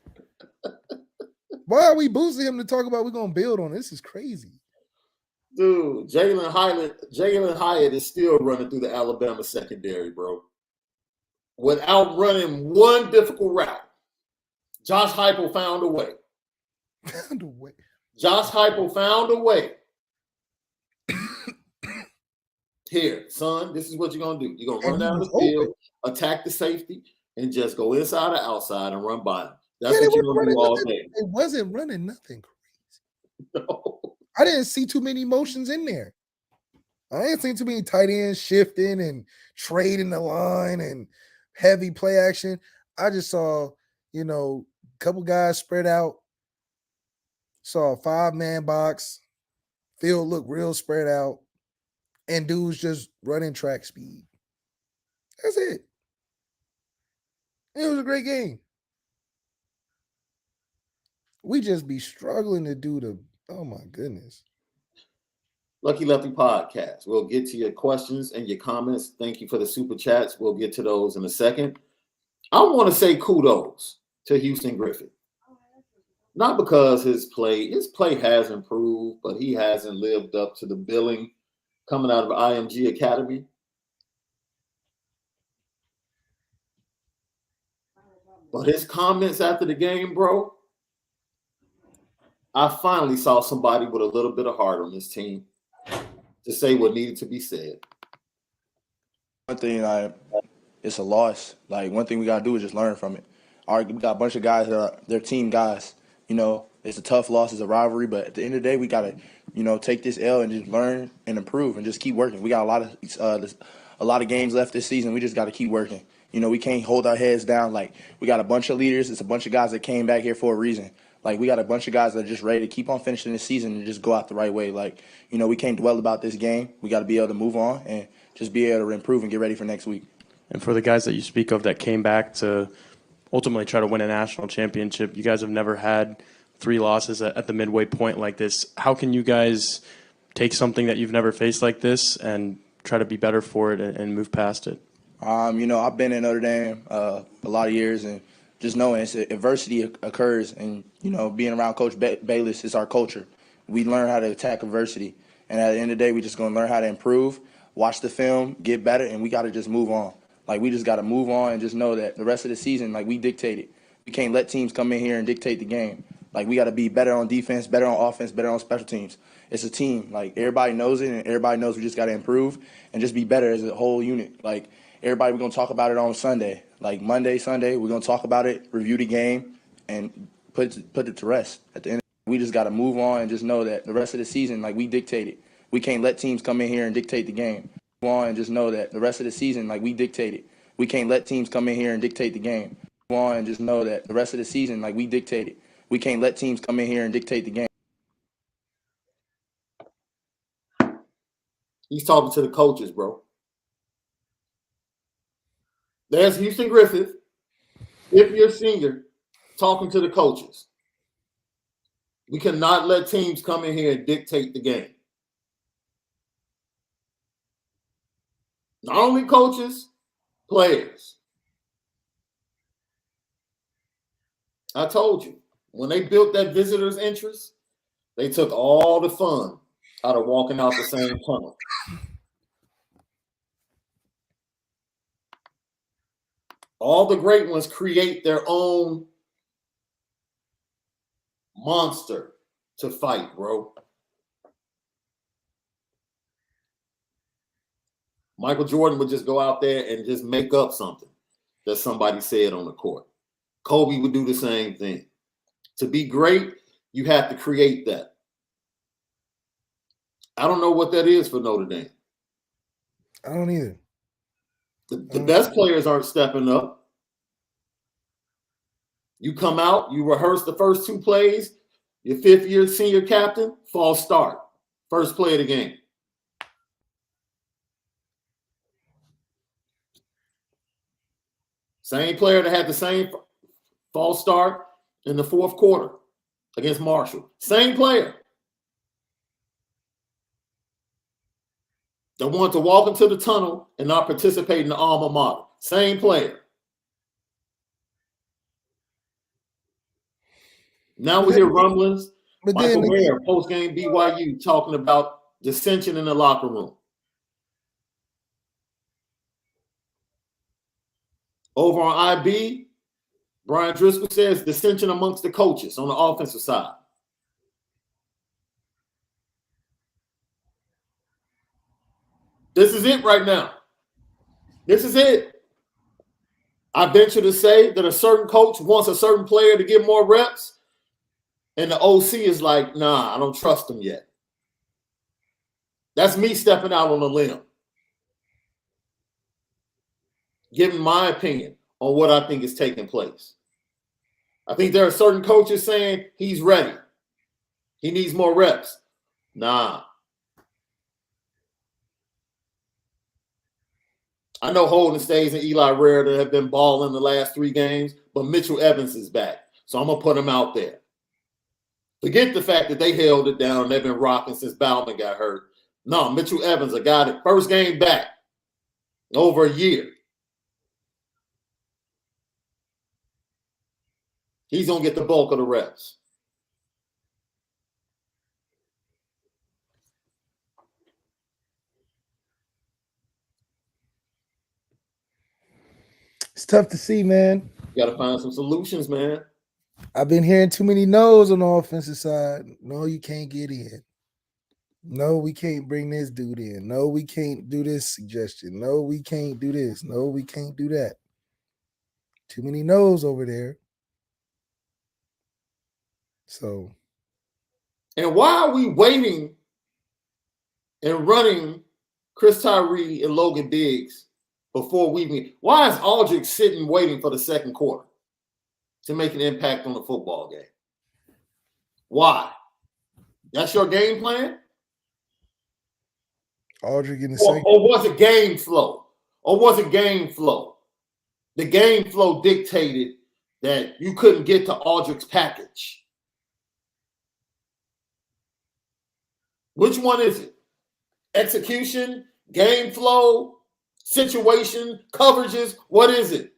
Why are we boosting him to talk about we're going to build on it? This is crazy. Dude, Jalen Hyatt is still running through the Alabama secondary, bro. Without running one difficult route. Josh Heupel found a way. Josh Heupel found a way. Here, son, this is what you're going to do. You're going to run down the field, attack the safety, and just go inside or outside and run by him. That's what you're going to do all day. It wasn't running nothing crazy. No. I didn't see too many motions in there. I ain't seen too many tight ends shifting and trading the line and heavy play action. I just saw, a couple guys spread out. Saw a 5-man box. Field looked real spread out. And dudes just running track speed. That's it. It was a great game. We just be struggling to do oh my goodness. Lucky Lefty Podcast. We'll get to your questions and your comments. Thank you for the super chats. We'll get to those in a second. I want to say kudos to Houston Griffith. Not because his play has improved, but he hasn't lived up to the billing coming out of IMG Academy. But his comments after the game, bro, I finally saw somebody with a little bit of heart on this team to say what needed to be said. One thing, it's a loss. Like, one thing we got to do is just learn from it. All right, we got a bunch of guys that they're team guys. It's a tough loss, it's a rivalry, but at the end of the day, we got to, take this L and just learn and improve and just keep working. We got a lot of games left this season. We just got to keep working. We can't hold our heads down. Like, we got a bunch of leaders. It's a bunch of guys that came back here for a reason. Like, we got a bunch of guys that are just ready to keep on finishing this season and just go out the right way. Like, we can't dwell about this game. We got to be able to move on and just be able to improve and get ready for next week. And for the guys that you speak of that came back to ultimately try to win a national championship, you guys have never had 3 losses at the midway point like this. How can you guys take something that you've never faced like this and try to be better for it and move past it? I've been in Notre Dame a lot of years, and just knowing adversity occurs, and, being around Coach Bayless is our culture. We learn how to attack adversity, and at the end of the day, we just going to learn how to improve, watch the film, get better, and we got to just move on. Like, we just got to move on and just know that the rest of the season, like, we dictate it. We can't let teams come in here and dictate the game. Like, we got to be better on defense, better on offense, better on special teams. It's a team. Like, everybody knows it, and everybody knows we just got to improve and just be better as a whole unit. Like, everybody, we're going to talk about it on Sunday. Like, Monday, Sunday, we're going to talk about it, review the game, and put it to rest. At the end, we just got to move on and just know that the rest of the season, like, we dictate it. We can't let teams come in here and dictate the game. Move on and just know that the rest of the season, like, we dictate it. We can't let teams come in here and dictate the game. Move on and just know that the rest of the season, like, we dictate it. We can't let teams come in here and dictate the game. He's talking to the coaches, bro. There's Houston Griffith, fifth-year senior, talking to the coaches. We cannot let teams come in here and dictate the game. Not only coaches, players. I told you, when they built that visitor's interest, they took all the fun out of walking out the same tunnel. All the great ones create their own monster to fight, bro. Michael Jordan would just go out there and just make up something that somebody said on the court. Kobe would do the same thing. To be great, you have to create that. I don't know what that is for Notre Dame. I don't either. The best players aren't stepping up. You come out, you rehearse the first 2 plays, your 5th-year senior captain, false start. First play of the game. Same player that had the same false start in the 4th quarter against Marshall. Same player. That wanted to walk into the tunnel and not participate in the alma mater. Same player. Now we hear rumblings. But Michael then Ware, postgame BYU, talking about dissension in the locker room. Over on IB, Brian Driscoll says dissension amongst the coaches on the offensive side. This is it right now. This is it. I venture to say that a certain coach wants a certain player to get more reps, and the OC is like, nah, I don't trust him yet. That's me stepping out on a limb, giving my opinion on what I think is taking place. I think there are certain coaches saying he's ready. He needs more reps. Nah. I know Holden Stays and Eli Raridon have been balling the last 3 games, but Mitchell Evans is back. So I'm going to put him out there. Forget the fact that they held it down and they've been rocking since Bauman got hurt. No, Mitchell Evans, a guy that first game back over a year. He's going to get the bulk of the reps. It's tough to see, man. You got to find some solutions, man. I've been hearing too many no's on the offensive side. No, you can't get in. No, we can't bring this dude in. No, we can't do this suggestion. No, we can't do this. No, we can't do that. Too many no's over there. So. And why are we waiting and running Chris Tyree and Logan Diggs before we meet? Why is Aldridge sitting waiting for the second quarter to make an impact on the football game? Why? That's your game plan? Aldridge in the second. Or was it game flow? The game flow dictated that you couldn't get to Aldrich's package. Which one is it? Execution, game flow, situation, coverages? What is it?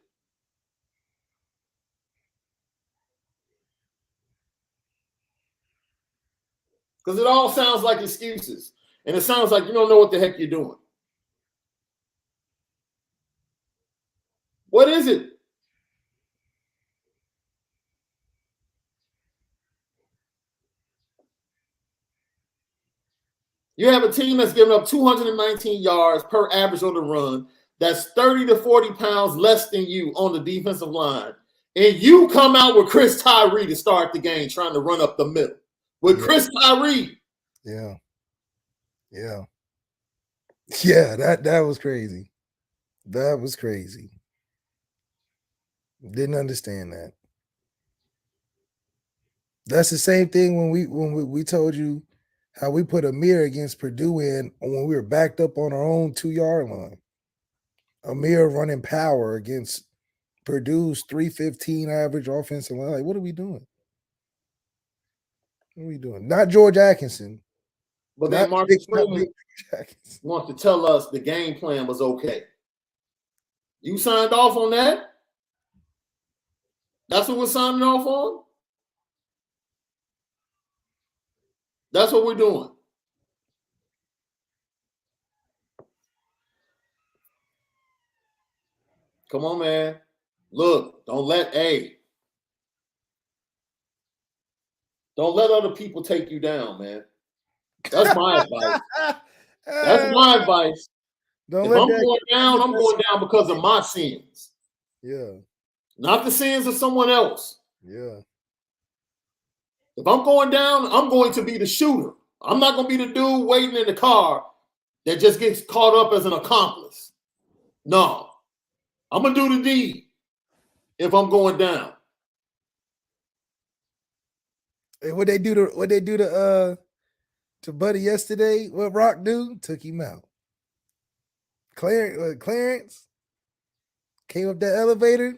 Because it all sounds like excuses. And it sounds like you don't know what the heck you're doing. What is it? You have a team that's giving up 219 yards per average on the run. That's 30 to 40 pounds less than you on the defensive line. And you come out with Chris Tyree to start the game trying to run up the middle. With Chris Tyree. Yeah. Yeah. Yeah, that was crazy. That was crazy. Didn't understand that. That's the same thing when we told you how we put Amir against Purdue in when we were backed up on our own 2-yard line. Amir running power against Purdue's 315 average offensive line. Like, what are we doing? What are we doing? Not George Atkinson. But then Marcus Freeman wants to tell us the game plan was okay. You signed off on that? That's what we're signing off on? That's what we're doing. Come on, man. Look, don't let other people take you down, man. That's my advice. That's my advice. If I'm going down, I'm going down because of my sins. Yeah. Not the sins of someone else. Yeah. If I'm going down, I'm going to be the shooter. I'm not going to be the dude waiting in the car that just gets caught up as an accomplice. No. I'm going to do the deed if I'm going down. Hey, what they do to Buddy yesterday? What Rock do? Took him out. Clarence came up that elevator.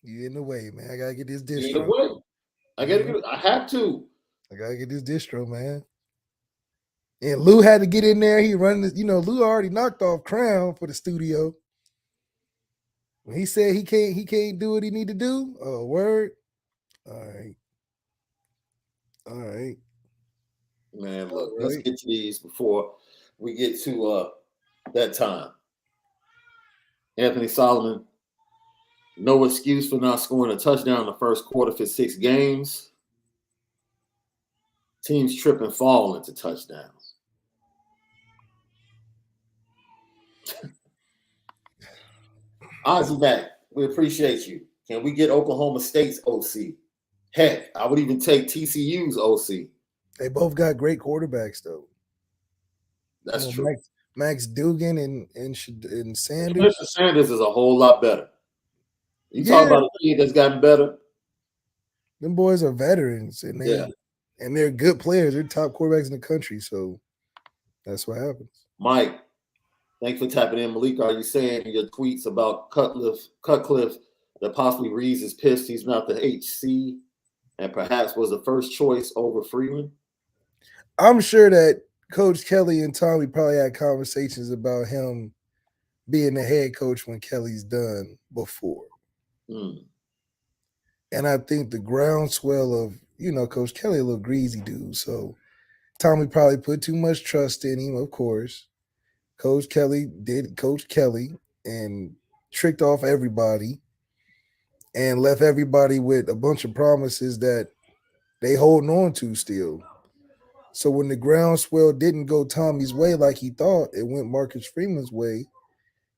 You in the way, man. I gotta get this distro. In the way. I have to. I gotta get this distro, man. And Lou had to get in there. He run this, Lou already knocked off Crown for the studio. When he said he can't do what he need to do. Oh, word. All right. Man, look, let's get to these before we get to that time. Anthony Solomon, no excuse for not scoring a touchdown in the first quarter for 6 games. Teams trip and fall into touchdowns. Ozzy back. We appreciate you. Can we get Oklahoma State's OC? Heck, I would even take TCU's OC. They both got great quarterbacks, though. That's true. Max Dugan and Sanders. Mr. Sanders is a whole lot better. You talk Yeah, about a kid that's gotten better. them boys are veterans, and Yeah. they're good players. They're top quarterbacks in the country, so that's what happens. Mike, thanks for tapping in. Malik, are you saying in your tweets about Cutcliffe that possibly Reeves is pissed he's not the HC and perhaps was the first choice over Freeman? I'm sure that Coach Kelly and Tommy probably had conversations about him being the head coach when Kelly's done before. And I think the groundswell of, Coach Kelly, a little greasy dude. So Tommy probably put too much trust in him, of course. Coach Kelly did Coach Kelly and tricked off everybody and left everybody with a bunch of promises that they holding on to still. So when the groundswell didn't go Tommy's way like he thought, it went Marcus Freeman's way.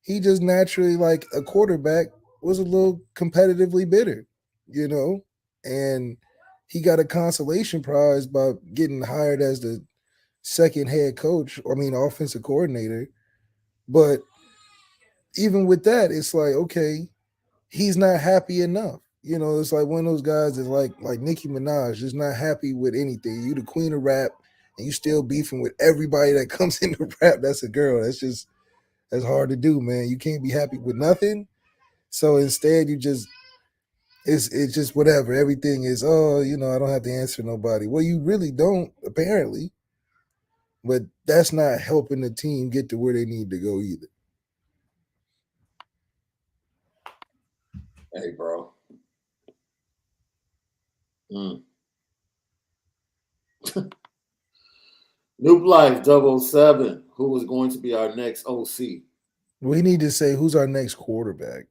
He just naturally, like a quarterback, was a little competitively bitter, and he got a consolation prize by getting hired as the second head coach, offensive coordinator. But even with that, it's like, okay, he's not happy enough. It's like one of those guys that's like Nicki Minaj, just not happy with anything. You the queen of rap, and you still beefing with everybody that comes into rap. That's a girl. That's hard to do, man. You can't be happy with nothing. So instead, it's just whatever. Everything is, I don't have to answer nobody. Well, you really don't, apparently. But that's not helping the team get to where they need to go either. Hey, bro. Noob Life 007. Who is going to be our next OC? We need to say who's our next quarterback.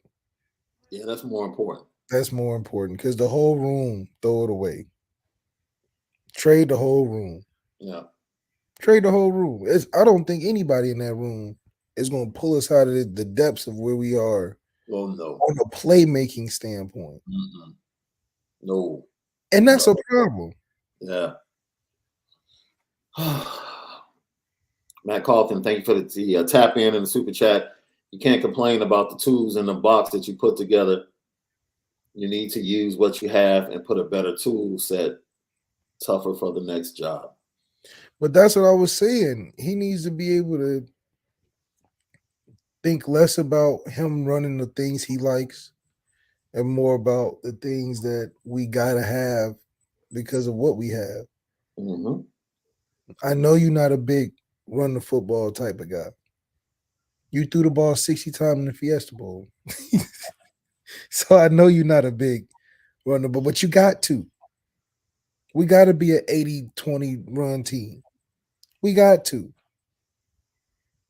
Yeah, that's more important. That's more important because the whole room, throw it away. Trade the whole room. Yeah. Trade the whole room. I don't think anybody in that room is going to pull us out of the depths of where we are. Well, no. On a playmaking standpoint. No. And that's a problem. Yeah. Matt Calton, thank you for the tap in and the super chat. You can't complain about the tools in the box that you put together. You need to use what you have and put a better tool set, tougher for the next job. But that's what I was saying. He needs to be able to think less about him running the things he likes and more about the things that we got to have because of what we have. Mm-hmm. I know you're not a big run the football type of guy. You threw the ball 60 times in the Fiesta Bowl. So I know you're not a big runner, but you got to. We got to be an 80-20 run team. We got to.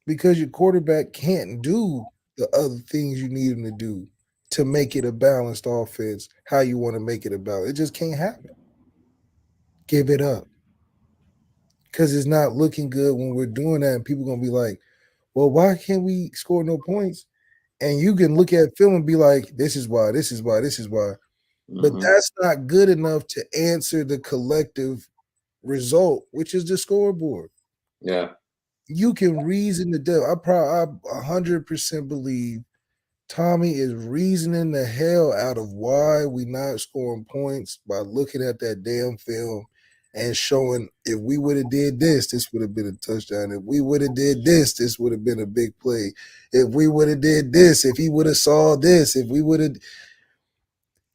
Because your quarterback can't do the other things you need him to do to make it a balanced offense, how you want to make it a balance. It just can't happen. Give it up. Because it's not looking good when we're doing that, and people are going to be like, well, why can't we score no points? And you can look at film and be like, this is why, this is why, this is why. Mm-hmm. But that's not good enough to answer the collective result, which is the scoreboard. Yeah. You can reason the devil. I 100% believe Tommy is reasoning the hell out of why we not scoring points by looking at that damn film and showing if we would have did this, this would have been a touchdown. If we would have did this, this would have been a big play. If we would have did this, if he would have saw this, if we would have.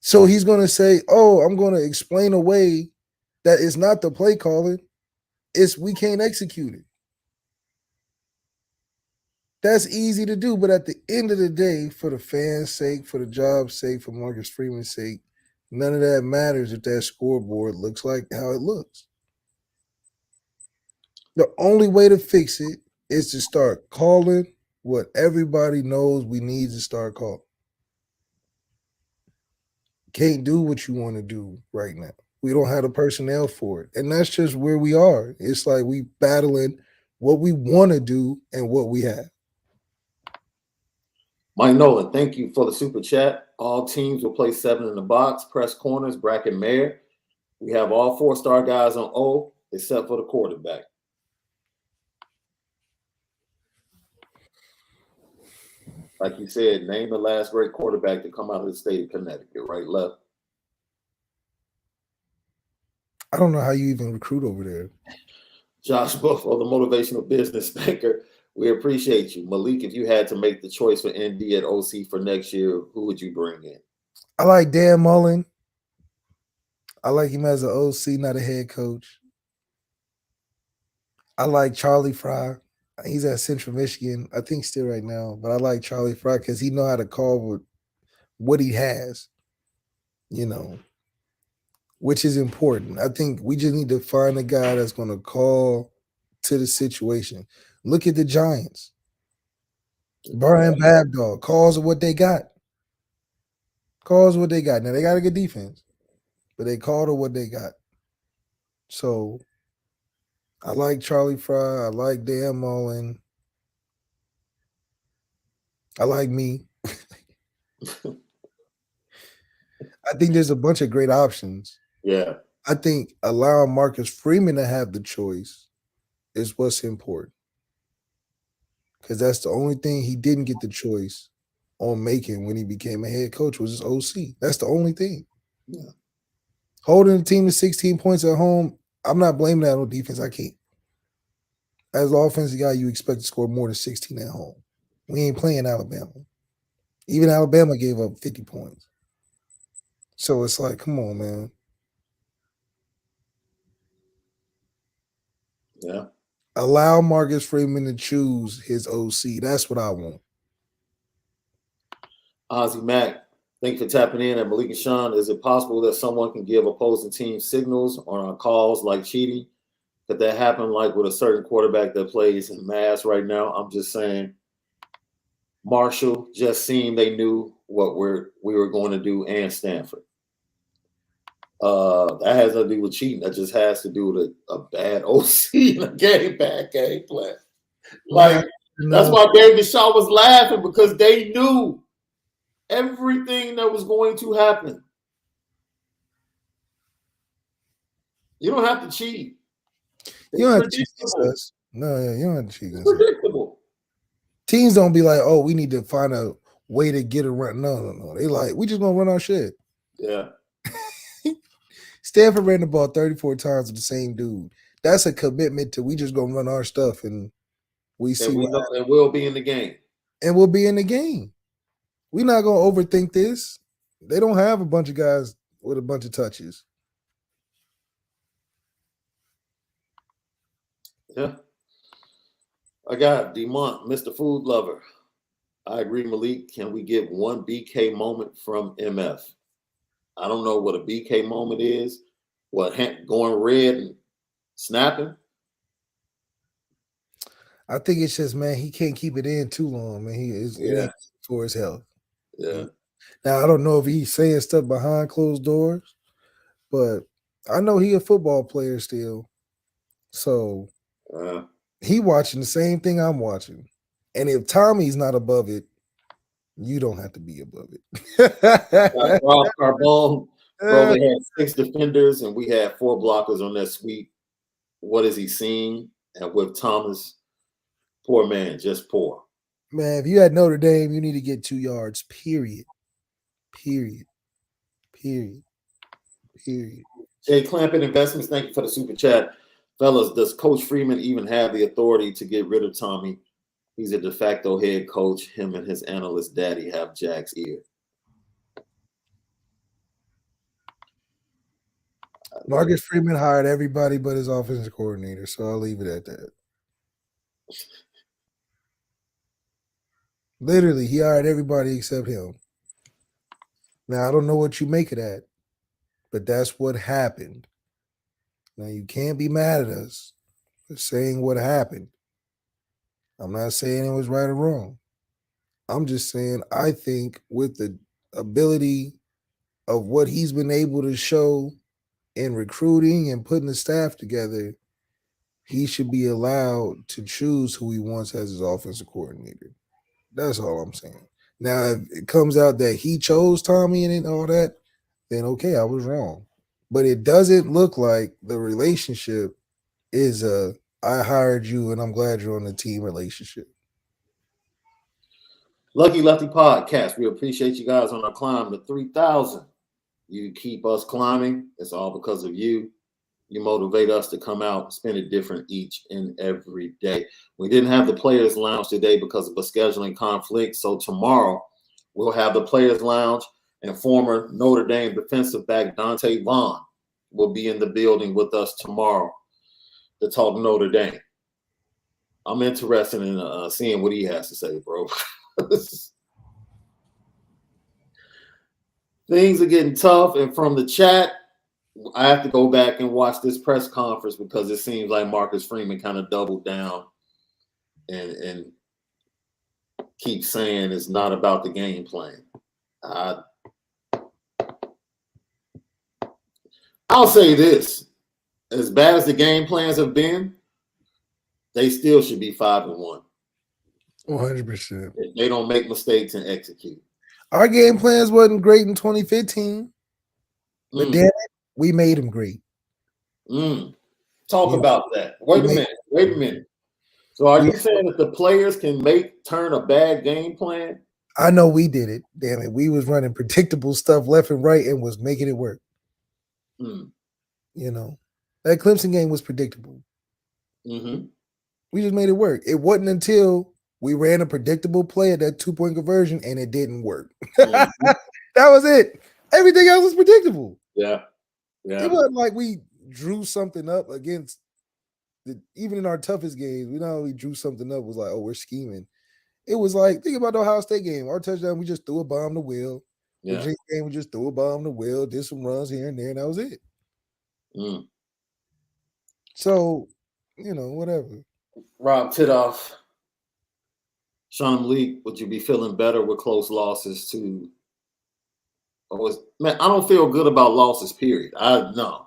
So he's going to say, oh, I'm going to explain away that it's not the play calling. It's we can't execute it. That's easy to do, but at the end of the day, for the fans' sake, for the job's sake, for Marcus Freeman's sake, none of that matters if that scoreboard looks like how it looks. The only way to fix it is to start calling what everybody knows we need to start calling. Can't do what you want to do right now. We don't have the personnel for it. And that's just where we are. It's like we battling what we want to do and what we have. Mike Nolan, thank you for the super chat. All teams will play 7 in the box, press corners, bracket Mayor. We have all 4-star guys on O, except for the quarterback. Like you said, name the last great quarterback to come out of the state of Connecticut, right, left? I don't know how you even recruit over there. Josh Buffalo, the motivational business thinker. We appreciate you. Malik, if you had to make the choice for ND at OC for next year, who would you bring in? I like Dan Mullen. I like him as an OC, not a head coach. I like Charlie Fry. He's at Central Michigan, I think still right now, but I like Charlie Fry because he know how to call with what he has, which is important. I think we just need to find a guy that's going to call to the situation. Look at the Giants. Brian Babdog calls what they got. Calls what they got. Now they got a good defense, but they called it what they got. So I like Charlie Fry. I like Dan Mullen. I like me. I think there's a bunch of great options. Yeah. I think allowing Marcus Freeman to have the choice is what's important. Because that's the only thing he didn't get the choice on making when he became a head coach was his OC. That's the only thing. Yeah. Holding the team to 16 points at home, I'm not blaming that on defense. I can't. As an offensive guy, you expect to score more than 16 at home. We ain't playing Alabama. Even Alabama gave up 50 points. So it's like, come on, man. Yeah. Allow Marcus Freeman to choose his OC. That's what I want. Ozzie Mack, thank you for tapping in. At Malik and Shaun, is it possible that someone can give opposing teams signals on our calls like cheating? Could that happen like with a certain quarterback that plays in Mass right now? I'm just saying Marshall just seemed they knew what we were going to do, and Stanford. That has nothing to do with cheating. That just has to do with a bad OC and a bad game plan. Like, that's why David Shaw was laughing, because they knew everything that was going to happen. You don't have to cheat. You don't have to cheat against us. No, you don't have to cheat against us. Predictable. Teams don't be like, oh, we need to find a way to get around. No. They like, we just gonna run our shit. Yeah. Stanford ran the ball 34 times with the same dude. That's a commitment to we just gonna run our stuff and we see and we'll be in the game. And we'll be in the game. We're not gonna overthink this. They don't have a bunch of guys with a bunch of touches. Yeah. I got Demont, Mr. Food Lover. I agree, Malik. Can we get one BK moment from MF? I don't know what a BK moment is. What, going red and snapping? I think it's just, man, he can't keep it in too long, man. He is for his health. Yeah. Now I don't know if he's saying stuff behind closed doors, but I know he a football player still. So he watching the same thing I'm watching. And if Tommy's not above it, you don't have to be above it. Rob Carbone, bro, they had 6 defenders and we had 4 blockers on that sweep. What is he seeing? And with Thomas, poor man, just poor. Man, if you had Notre Dame, you need to get 2 yards, period. Period. Jay Clampett Investments, thank you for the super chat. Fellas, does Coach Freeman even have the authority to get rid of Tommy? He's a de facto head coach. Him and his analyst daddy have Jack's ear. Marcus Freeman hired everybody but his offensive coordinator, so I'll leave it at that. Literally, he hired everybody except him. Now, I don't know what you make of that, but that's what happened. Now, you can't be mad at us for saying what happened. I'm not saying it was right or wrong. I'm just saying I think with the ability of what he's been able to show in recruiting and putting the staff together, he should be allowed to choose who he wants as his offensive coordinator. That's all I'm saying. Now, if it comes out that he chose Tommy and all that, then okay, I was wrong. But it doesn't look like the relationship is I hired you and I'm glad you're on the team relationship. Lucky Lefty Podcast. We appreciate you guys on our climb to 3,000. You keep us climbing. It's all because of you. You motivate us to come out and spend it different each and every day. We didn't have the Players Lounge today because of a scheduling conflict. So tomorrow we'll have the Players Lounge, and former Notre Dame defensive back Dante Vaughn will be in the building with us tomorrow to talk Notre Dame. I'm interested in seeing what he has to say, bro. Things are getting tough, and from the chat, I have to go back and watch this press conference because it seems like Marcus Freeman kind of doubled down and keeps saying it's not about the game plan. I'll say this: as bad as the game plans have been, they still should be 5-1. 100%. They don't make mistakes and execute. Our game plans wasn't great in 2015, but damn it, we made them great. Talk about that. Wait a minute. So are you saying that the players can turn a bad game plan? I know we did it. Damn it. We was running predictable stuff left and right and was making it work. You know, that Clemson game was predictable. Mm-hmm. We just made it work. It wasn't until we ran a predictable play at that 2-point conversion and it didn't work. Mm-hmm. That was it. Everything else was predictable. Yeah. It wasn't like we drew something up against even in our toughest games. We not only drew something up, was like, oh, we're scheming. It was like, think about the Ohio State game. Our touchdown, we just threw a bomb to Will. The Virginia game, we just threw a bomb to Will, did some runs here and there, and that was it. So, whatever. Rob Tidoff, Shaun, Malik, would you be feeling better with close losses to? Man, I don't feel good about losses, period. No.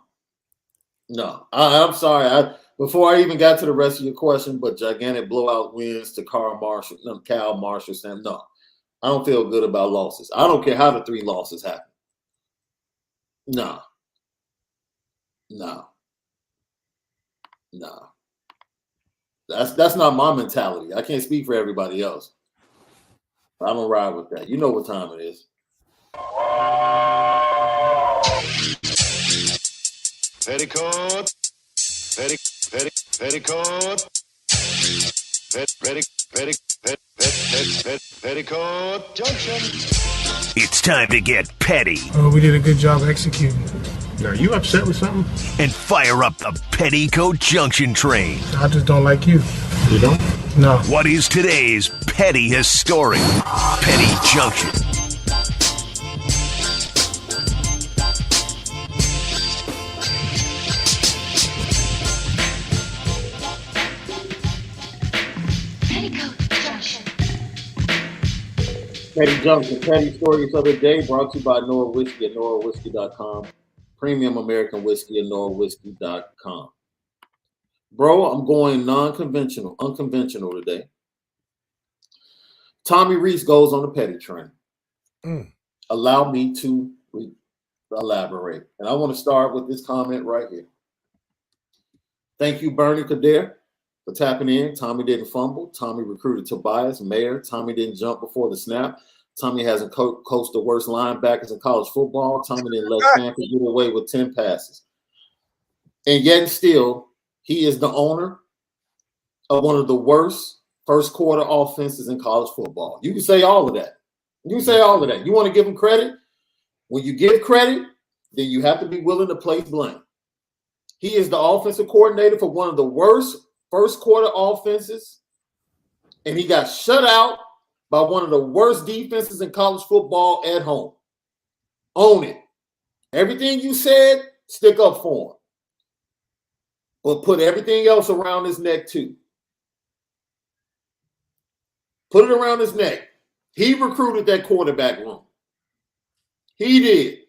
I'm sorry. Before I even got to the rest of your question, but gigantic blowout wins to Cal Marshall, Sam. No, I don't feel good about losses. I don't care how the 3 losses happen. No. That's not my mentality. I can't speak for everybody else. I don't ride with that. You know what time it is. Petticoat. Petticoat Junction. It's time to get petty. Oh, we did a good job executing. Are you upset with something? And fire up the Petticoat Junction train. I just don't like you. You don't? No. What is today's petty historic Petty Junction? Petty Junction, Petty Stories of the Day, brought to you by Onora Whisky at NoraWhisky.com. Premium American Whiskey at NoraWhisky.com. Bro, I'm going unconventional today. Tommy Reese goes on the petty train. Allow me to elaborate. And I want to start with this comment right here. Thank you, Bernie Kader, for tapping in. Tommy didn't fumble. Tommy recruited Tobias Mayer. Tommy didn't jump before the snap. Tommy hasn't coached the worst linebackers in college football. Tommy didn't let Stanford get away with 10 passes. And yet still, he is the owner of one of the worst first quarter offenses in college football. You can say all of that. You want to give him credit? When you give credit, then you have to be willing to place blame. He is the offensive coordinator for one of the worst first quarter offenses, and he got shut out by one of the worst defenses in college football at home. Own it. Everything you said, stick up for him. But put everything else around his neck too. Put it around his neck. He recruited that quarterback room. He did.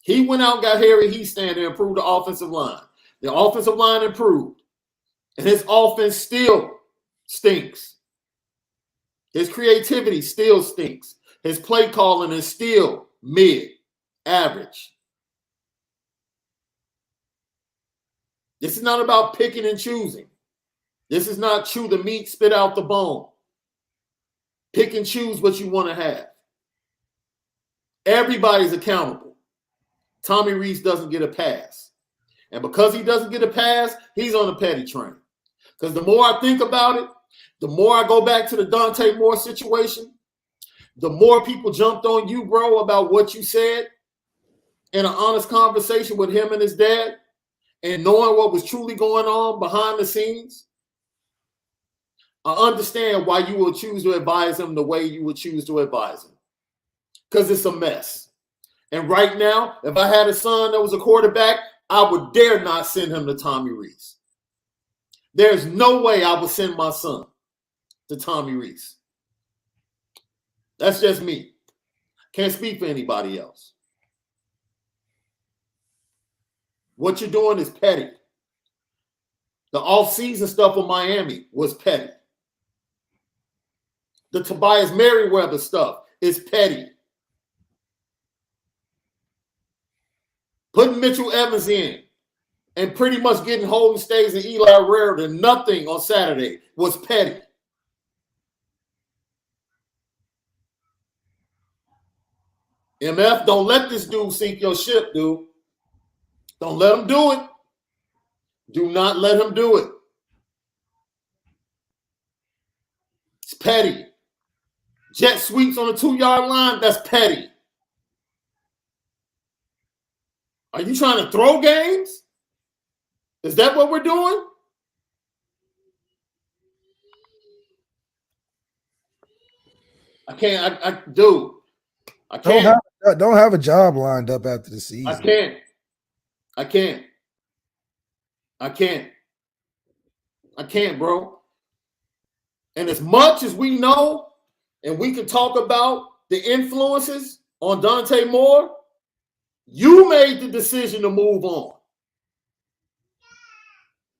He went out and got Harry Heastand to improve the offensive line. The offensive line improved. And his offense still stinks. His creativity still stinks. His play calling is still mid-average. This is not about picking and choosing. This is not chew the meat, spit out the bone. pick and choose what you want to have. Everybody's accountable. Tommy Rees doesn't get a pass. And because he doesn't get a pass, he's on the petty train. Because the more I think about it, the more I go back to the Dante Moore situation, the more people jumped on you, bro, about what you said in an honest conversation with him and his dad, and knowing what was truly going on behind the scenes. I understand why you would choose to advise him the way you would choose to advise him. Because it's a mess. And right now, if I had a son that was a quarterback, I would dare not send him to Tommy Rees. There's no way I would send my son to Tommy Rees. That's just me. Can't speak for anybody else. What you're doing is petty. The off-season stuff with Miami was petty. The Tobias Merriweather stuff is petty. Putting Mitchell Evans in and pretty much getting Holden Stays and Eli Rare to nothing on Saturday was petty. MF, don't let this dude sink your ship, dude. Don't let him do it. Do not let him do it. It's petty. Jet sweeps on the 2-yard line, that's petty. Are you trying to throw games? Is that what we're doing? I can't, dude. I can't. Don't have a job lined up after the season. I can't, bro. And as much as we know, and we can talk about the influences on Dante Moore, you made the decision to move on.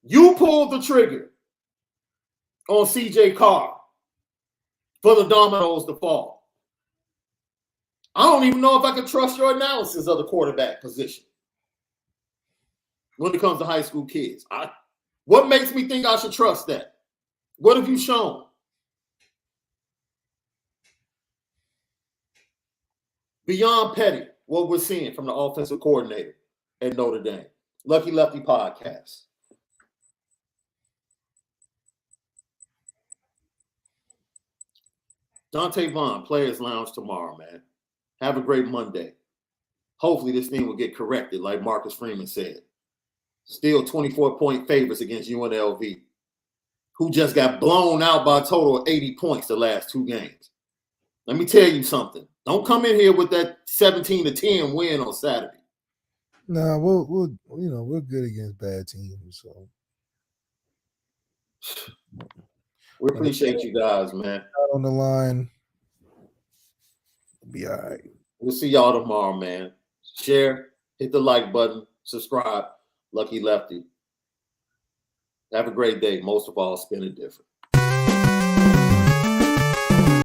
You pulled the trigger on CJ Carr for the dominoes to fall. I don't even know if I can trust your analysis of the quarterback position when it comes to high school kids. What makes me think I should trust that? What have you shown? Beyond petty, what we're seeing from the offensive coordinator at Notre Dame. Lucky Lefty Podcast. Dante Vaughn, Players Lounge tomorrow, man. Have a great Monday. Hopefully this thing will get corrected, like Marcus Freeman said. Still 24-point favorites against UNLV, who just got blown out by a total of 80 points the last 2 games. Let me tell you something. Don't come in here with that 17-10 win on Saturday. No, we're good against bad teams. So we appreciate you guys, man. On the line, we'll be all right. We'll see y'all tomorrow, man. Share, hit the like button, subscribe. Lucky Lefty. Have a great day. Most of all, spin it different.